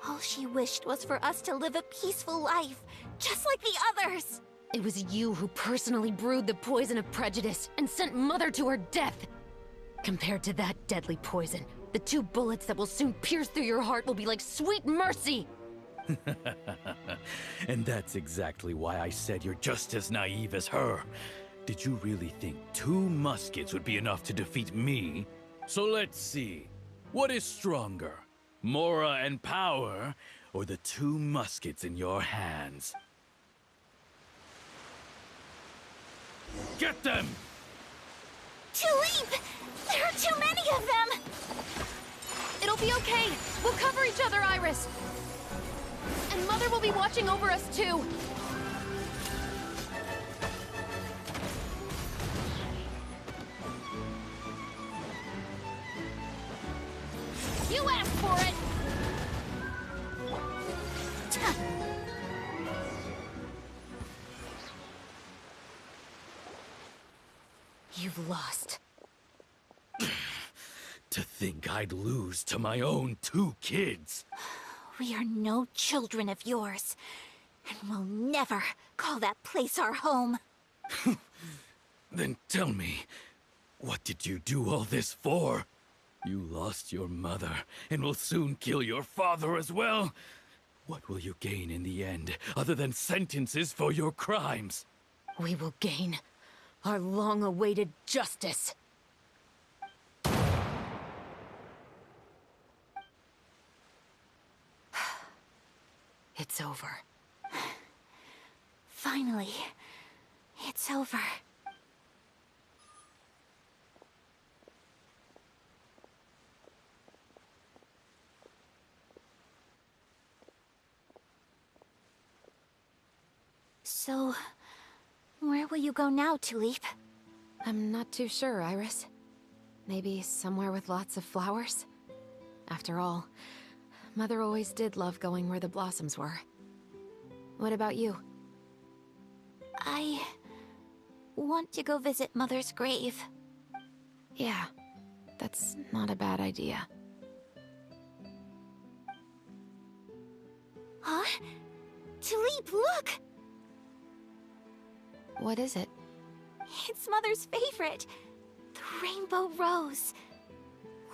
All she wished was for us to live a peaceful life, just like the others. It was you who personally brewed the poison of prejudice and sent Mother to her death. Compared to that deadly poison, the 2 bullets that will soon pierce through your heart will be like sweet mercy. And that's exactly why I said you're just as naive as her. Did you really think 2 muskets would be enough to defeat me? So let's see. What is stronger? Mora and power, or the 2 muskets in your hands? Get them! Tulip! There are too many of them! It'll be okay. We'll cover each other, Iris. And Mother will be watching over us, too. You asked for it! You've lost. To think I'd lose to my own 2 kids. We are no children of yours, and we'll never call that place our home. Then tell me, what did you do all this for? You lost your mother, and will soon kill your father as well. What will you gain in the end, other than sentences for your crimes? We will gain our long-awaited justice. It's over. Finally, it's over. So, where will you go now, Tulip? I'm not too sure, Iris. Maybe somewhere with lots of flowers? After all, Mother always did love going where the blossoms were. What about you? I want to go visit Mother's grave. Yeah, that's not a bad idea. Huh? Tulip, look! What is it? It's Mother's favorite. The rainbow rose.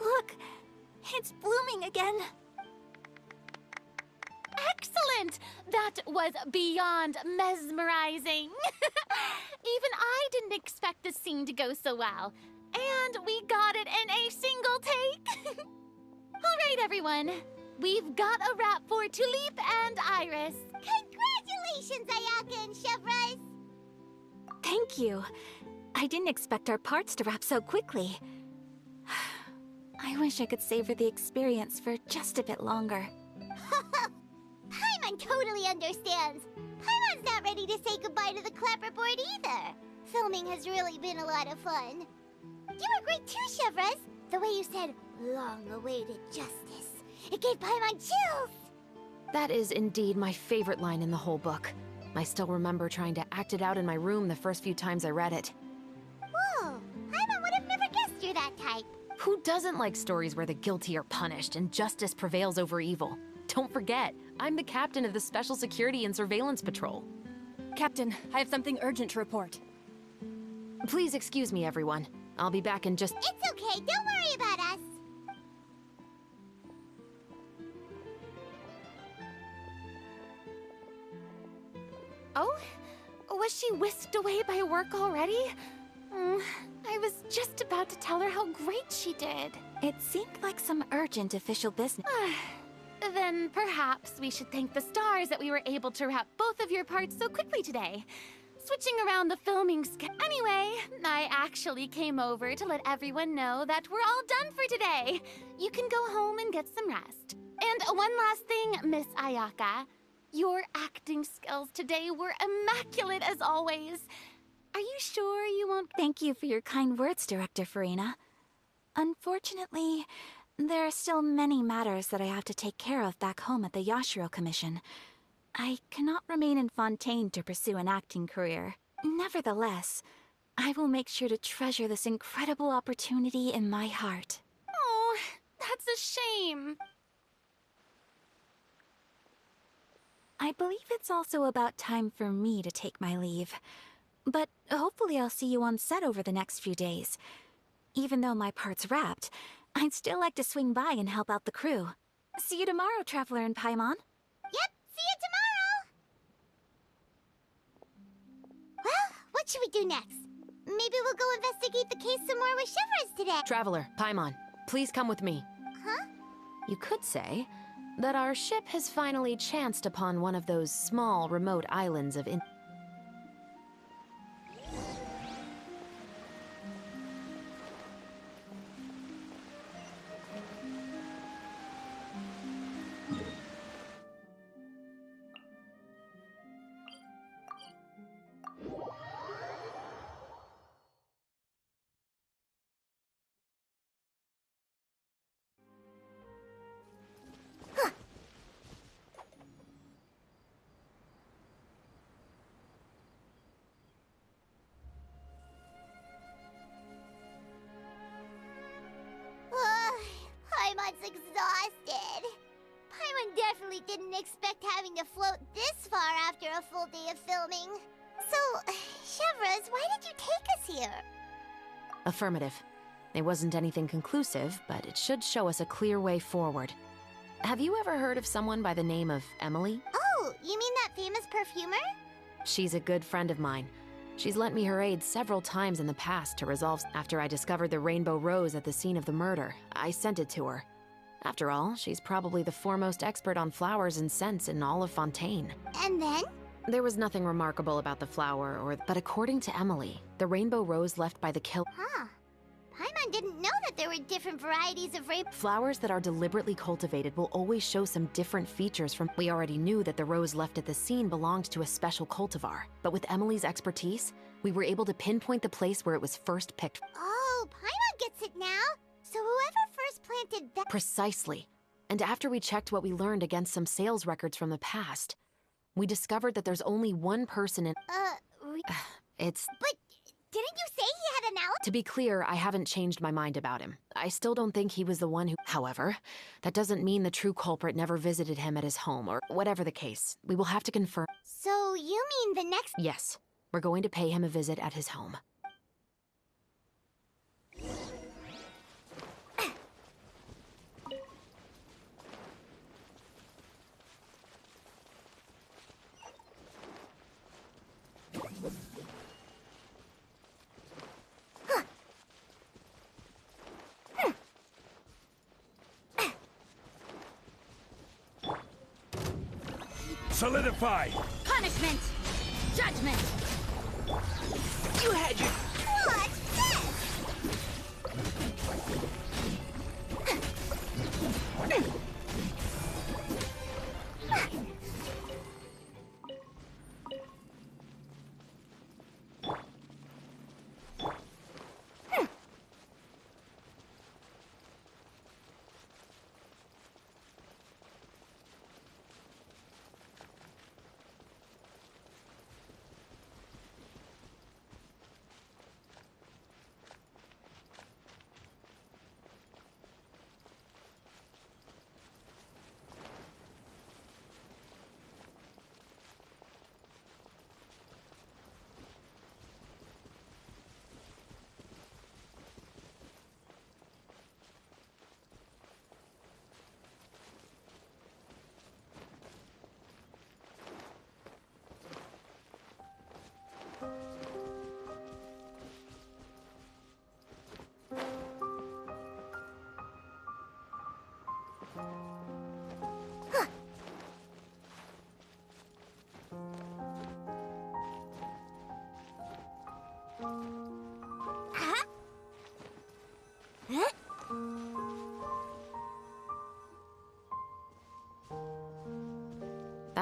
Look, it's blooming again. Excellent! That was beyond mesmerizing. Even I didn't expect this scene to go so well. And we got it in a single take. All right, everyone. We've got a wrap for Tulip and Iris. Congratulations, Ayaka and Chevrolet! Thank you. I didn't expect our parts to wrap so quickly. I wish I could savor the experience for just a bit longer. Paimon totally understands. Paimon's not ready to say goodbye to the clapperboard either. Filming has really been a lot of fun. You were great too, Chevrolet. The way you said, long-awaited justice. It gave Paimon chills. That is indeed my favorite line in the whole book. I still remember trying to act it out in my room the first few times I read it. Whoa! Paimon would have never guessed you're that type. Who doesn't like stories where the guilty are punished and justice prevails over evil? Don't forget, I'm the captain of the Special Security and Surveillance Patrol. Captain, I have something urgent to report. Please excuse me, everyone. I'll be back in just— It's okay, don't worry about us. Oh? Was she whisked away by work already? I was just about to tell her how great she did. It seemed like some urgent official business. Then perhaps we should thank the stars that we were able to wrap both of your parts so quickly today. Switching around the filming Anyway, I actually came over to let everyone know that we're all done for today. You can go home and get some rest. And one last thing, Miss Ayaka. Your acting skills today were immaculate as always. Are you sure you won't— Thank you for your kind words, Director Farina. Unfortunately, there are still many matters that I have to take care of back home at the Yashiro Commission. I cannot remain in Fontaine to pursue an acting career. Nevertheless, I will make sure to treasure this incredible opportunity in my heart. Oh, that's a shame. I believe it's also about time for me to take my leave. But hopefully I'll see you on set over the next few days. Even though my part's wrapped, I'd still like to swing by and help out the crew. See you tomorrow, Traveler and Paimon. Yep, see you tomorrow! Well, what should we do next? Maybe we'll go investigate the case some more with Chevres today. Traveler, Paimon, please come with me. Huh? You could say that our ship has finally chanced upon one of those small, remote islands of Paimon's exhausted. Paimon definitely didn't expect having to float this far after a full day of filming. So, Chevres, why did you take us here? Affirmative. It wasn't anything conclusive, but it should show us a clear way forward. Have you ever heard of someone by the name of Emily? Oh, you mean that famous perfumer? She's a good friend of mine. She's lent me her aid several times in the past to resolve. After I discovered the rainbow rose at the scene of the murder, I sent it to her. After all, she's probably the foremost expert on flowers and scents in all of Fontaine. And then? There was nothing remarkable about the flower, but according to Emily, the rainbow rose left by the killer— Huh. Paimon didn't know that there were different varieties of rainbow— Flowers that are deliberately cultivated will always show some different features from— We already knew that the rose left at the scene belonged to a special cultivar, but with Emily's expertise, we were able to pinpoint the place where it was first picked. Oh, Paimon gets it now. So whoever first planted that— Precisely. And after we checked what we learned against some sales records from the past, we discovered that there's only one person in— It's— But didn't you say he had an alibi? To be clear, I haven't changed my mind about him. I still don't think he was the one who— However, that doesn't mean the true culprit never visited him at his home, or whatever the case. We will have to confirm— So you mean the next— Yes, we're going to pay him a visit at his home. Solidify! Punishment! Judgment! You had your— What's this?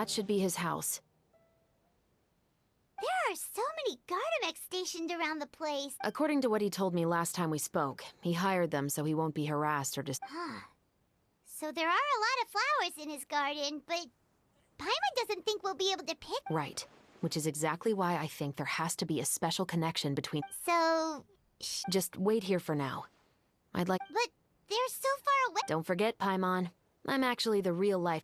That should be his house. There are so many Gardamex stationed around the place. According to what he told me last time we spoke, he hired them so he won't be harassed or Huh. So there are a lot of flowers in his garden, but Paimon doesn't think we'll be able to pick. Right. Which is exactly why I think there has to be a special connection between... So... Just wait here for now. I'd like... But they're so far away. Don't forget, Paimon. I'm actually the real life...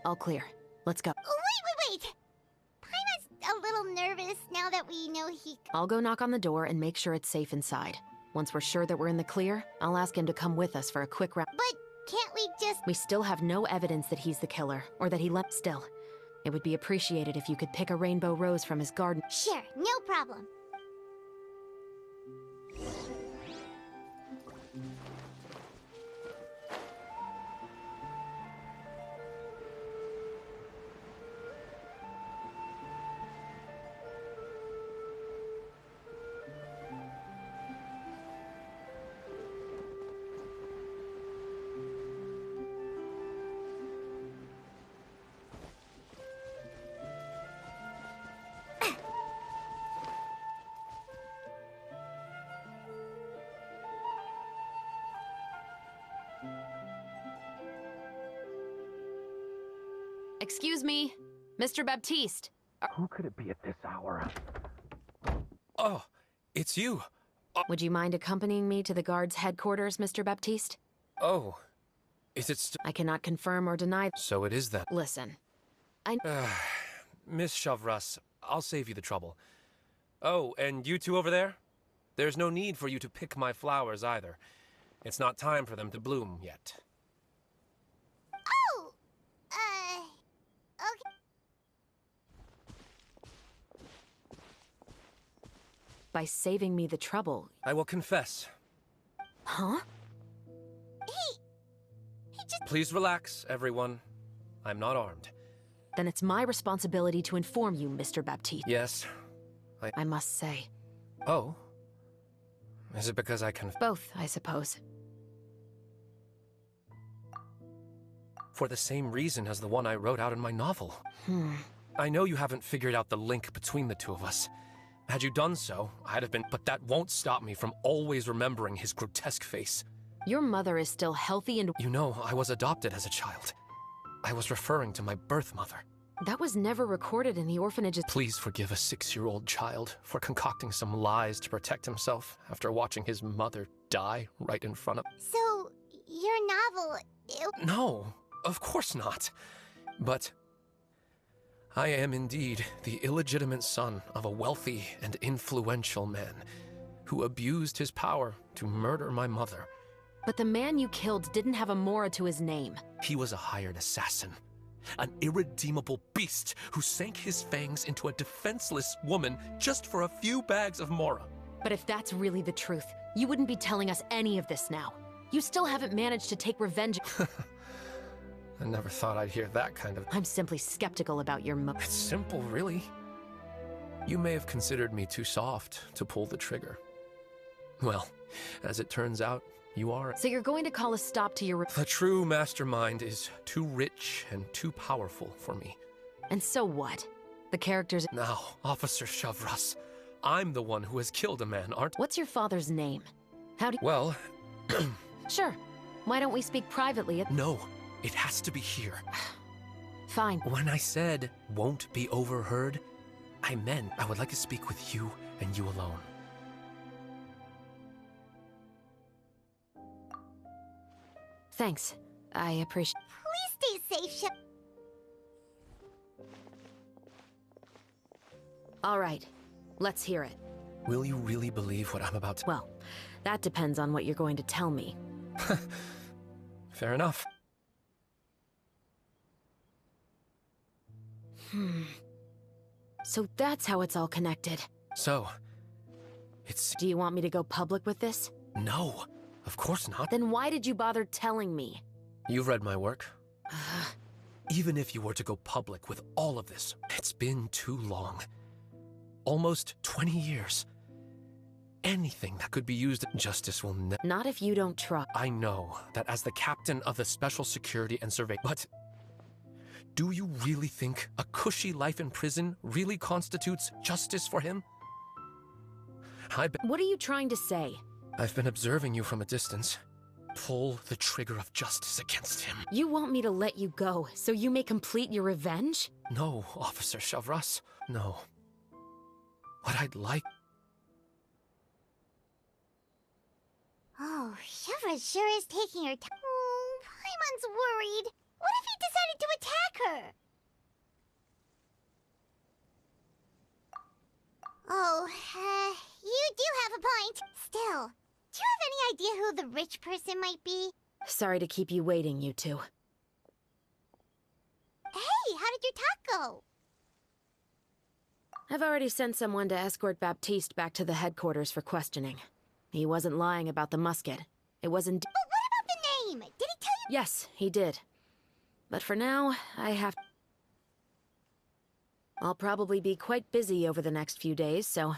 All clear. Let's go. Wait! Paimon's a little nervous now that we know he... I'll go knock on the door and make sure it's safe inside. Once we're sure that we're in the clear, I'll ask him to come with us for a quick round. But can't we just... We still have no evidence that he's the killer, or that he left. Still, it would be appreciated if you could pick a rainbow rose from his garden. Sure, no problem. Excuse me, Mr. Baptiste. Who could it be at this hour? Oh, it's you. Would you mind accompanying me to the guard's headquarters, Mr. Baptiste? Oh, is it I cannot confirm or deny. So it is then. Listen, Miss Chavras, I'll save you the trouble. Oh, and you two over there? There's no need for you to pick my flowers either. It's not time for them to bloom yet. Oh! Okay. By saving me the trouble... I will confess. Huh? He just... Please relax, everyone. I'm not armed. Then it's my responsibility to inform you, Mr. Baptiste. Yes, I must say. Oh? Is it because I can... Both, I suppose. For the same reason as the one I wrote out in my novel. I know you haven't figured out the link between the two of us. Had you done so, I'd have been... But that won't stop me from always remembering his grotesque face. Your mother is still healthy and... You know, I was adopted as a child. I was referring to my birth mother. That was never recorded in the orphanage's... Please forgive a 6-year-old child for concocting some lies to protect himself after watching his mother die right in front of... So, your novel... No, of course not. But... I am indeed the illegitimate son of a wealthy and influential man who abused his power to murder my mother. But the man you killed didn't have a Mora to his name. He was a hired assassin. An irredeemable beast who sank his fangs into a defenseless woman just for a few bags of Mora. But if that's really the truth, you wouldn't be telling us any of this now. You still haven't managed to take revenge. I never thought I'd hear that kind of... I'm simply skeptical about your It's simple, really. You may have considered me too soft to pull the trigger. Well, as it turns out, you are... So you're going to call a stop to your... The true mastermind is too rich and too powerful for me. And so what? The characters... Now, Officer Chavras, I'm the one who has killed a man, aren't... What's your father's name? How do you... Well... Sure. Why don't we speak privately at... No, it has to be here. Fine. When I said won't be overheard, I meant I would like to speak with you and you alone. Thanks. I appreciate... Please stay safe, Shep. All right. Let's hear it. Will you really believe what I'm about to... Well, that depends on what you're going to tell me. Fair enough. So that's how it's all connected. So, it's... Do you want me to go public with this? No, of course not. Then why did you bother telling me? You've read my work. Even if you were to go public with all of this, it's been too long. Almost 20 years. Anything that could be used, justice will never... Not if you don't try. I know that as the captain of the Special Security and Survey, but... Do you really think a cushy life in prison really constitutes justice for him? What are you trying to say? I've been observing you from a distance. Pull the trigger of justice against him. You want me to let you go so you may complete your revenge? No, Officer Shavras, no. What I'd like... Oh, Shivra sure is taking her time. Oh, Paimon's worried. What if he decided to attack her? Oh, you do have a point. Still, do you have any idea who the rich person might be? Sorry to keep you waiting, you two. Hey, how did your talk go? I've already sent someone to escort Baptiste back to the headquarters for questioning. He wasn't lying about the musket. It wasn't... But what about the name? Did he tell you? Yes, he did. But for now, I have... I'll probably be quite busy over the next few days, so All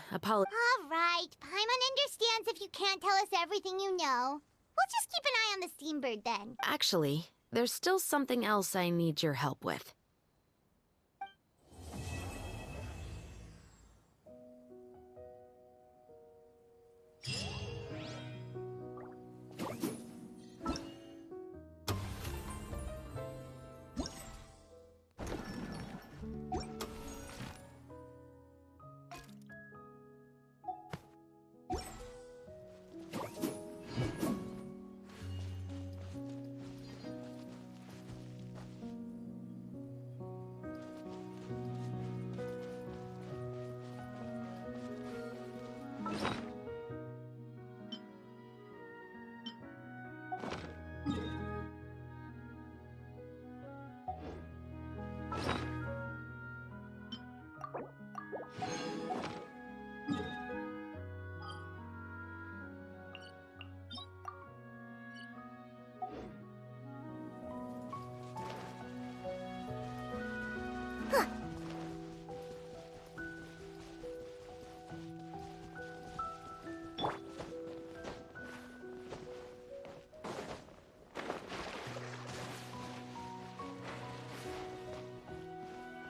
right, Paimon understands if you can't tell us everything you know. We'll just keep an eye on the Steambird then. Actually, there's still something else I need your help with.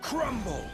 Crumble!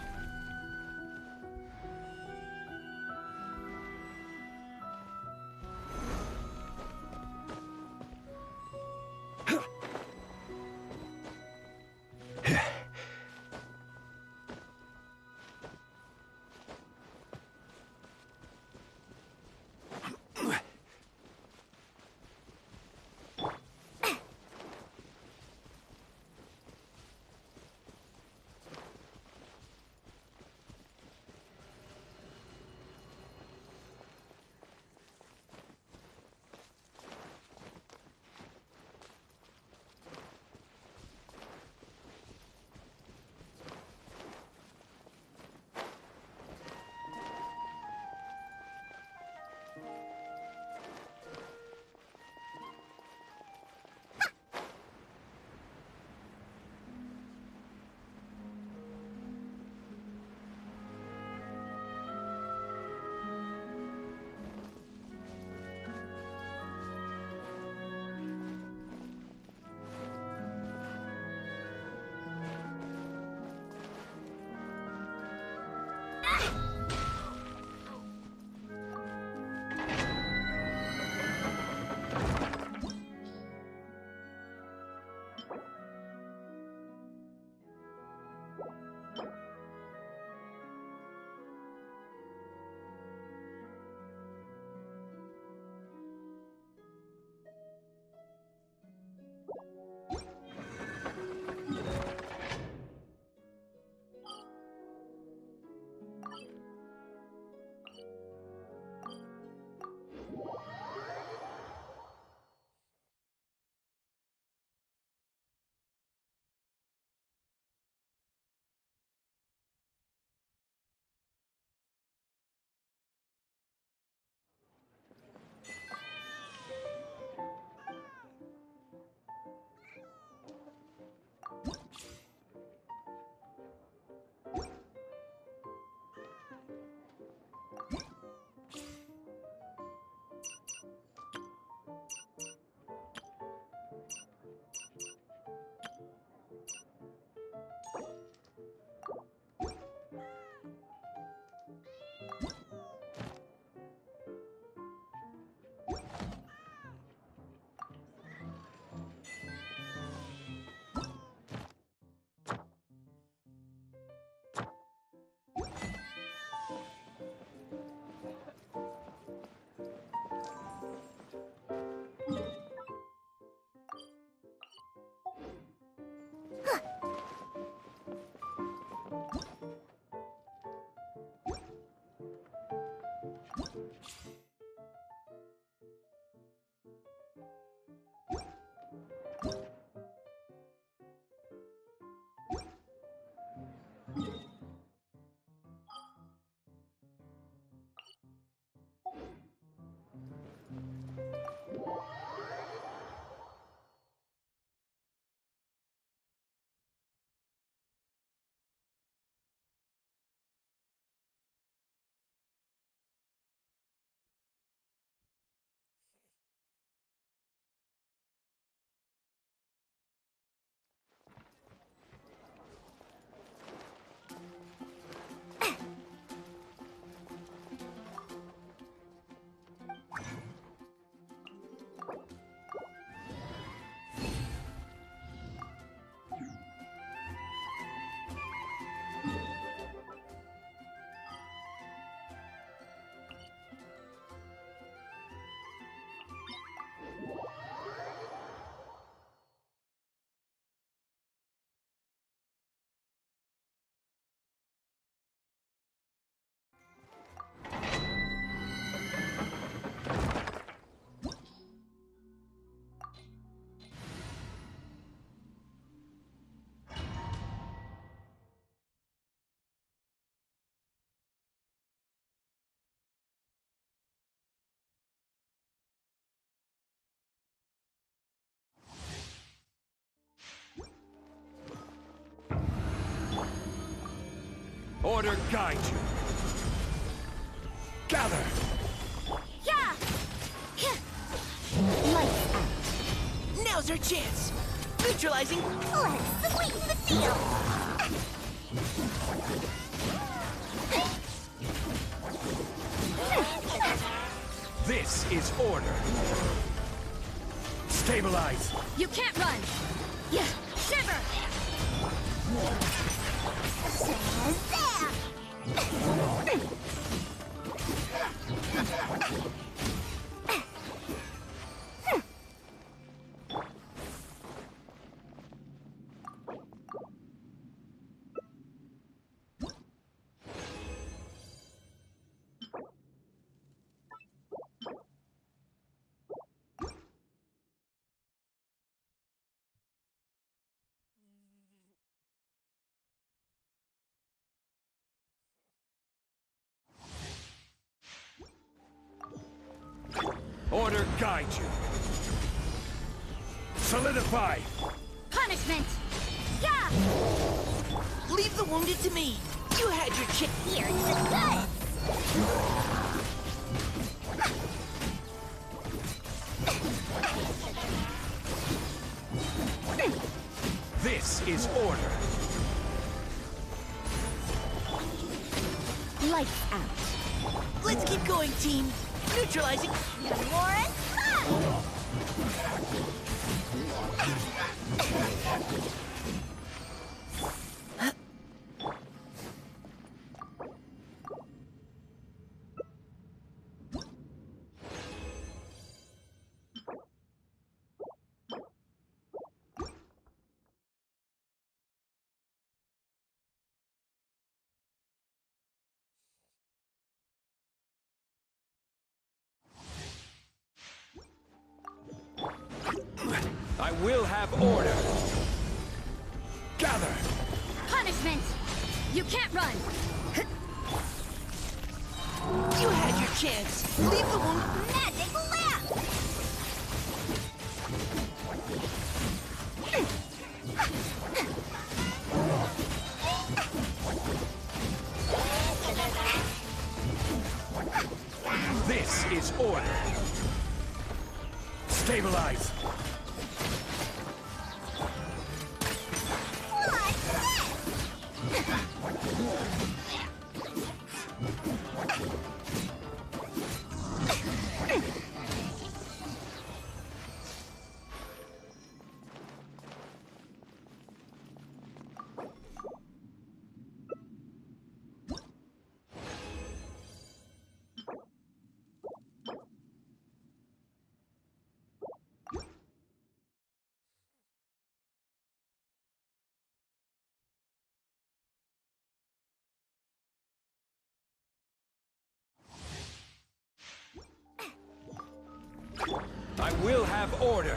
Order guide you. Gather. Yeah! Lights out. Now's our chance. Neutralizing. Let's sweeten the deal. This is order. Stabilize. You can't run! Yeah, shiver! Order guide you. Solidify. Punishment! Yeah! Leave the wounded to me. You had your chance. Here's the goods! This is order. Lights out. Let's keep going, team. Neutralizing. Warren, I will have order. Gather. Punishment! You can't run! You had your chance. Leave the wounded. magic lamp! This is order. Stabilize. I will have order.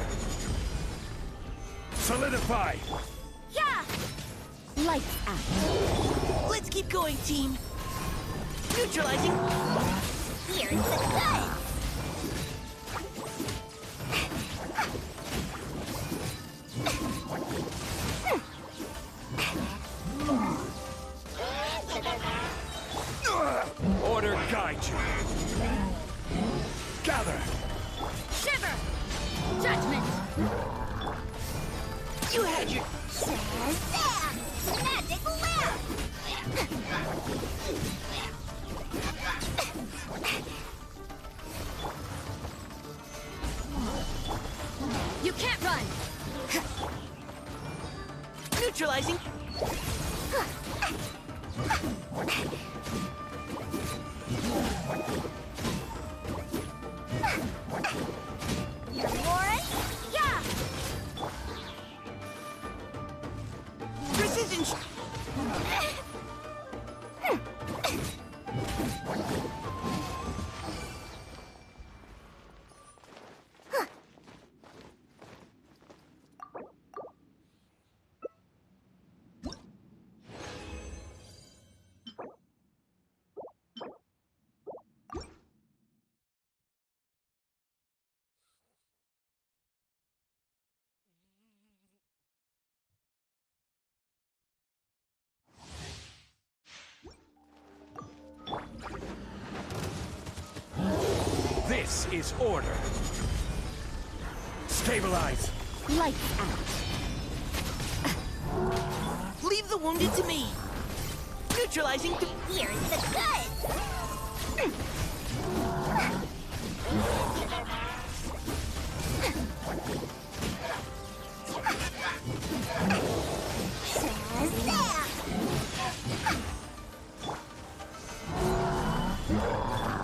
Solidify. Yeah! Lights out. Let's keep going, team. Neutralizing. Here's the goods! Order guide you. Gather. Shiver! Judgment! You had your... Shazam! Magic lamp! You can't run! Neutralizing. Warren? Yeah! Precision. This is order. Stabilize. Lights out. Leave the wounded to me. Neutralizing the... Here's the goods!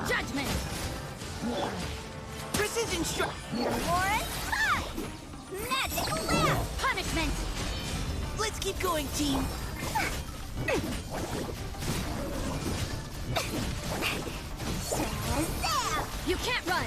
Judgment! Precision strike! Warren, magical lamp! Punishment! Let's keep going, team. You can't run!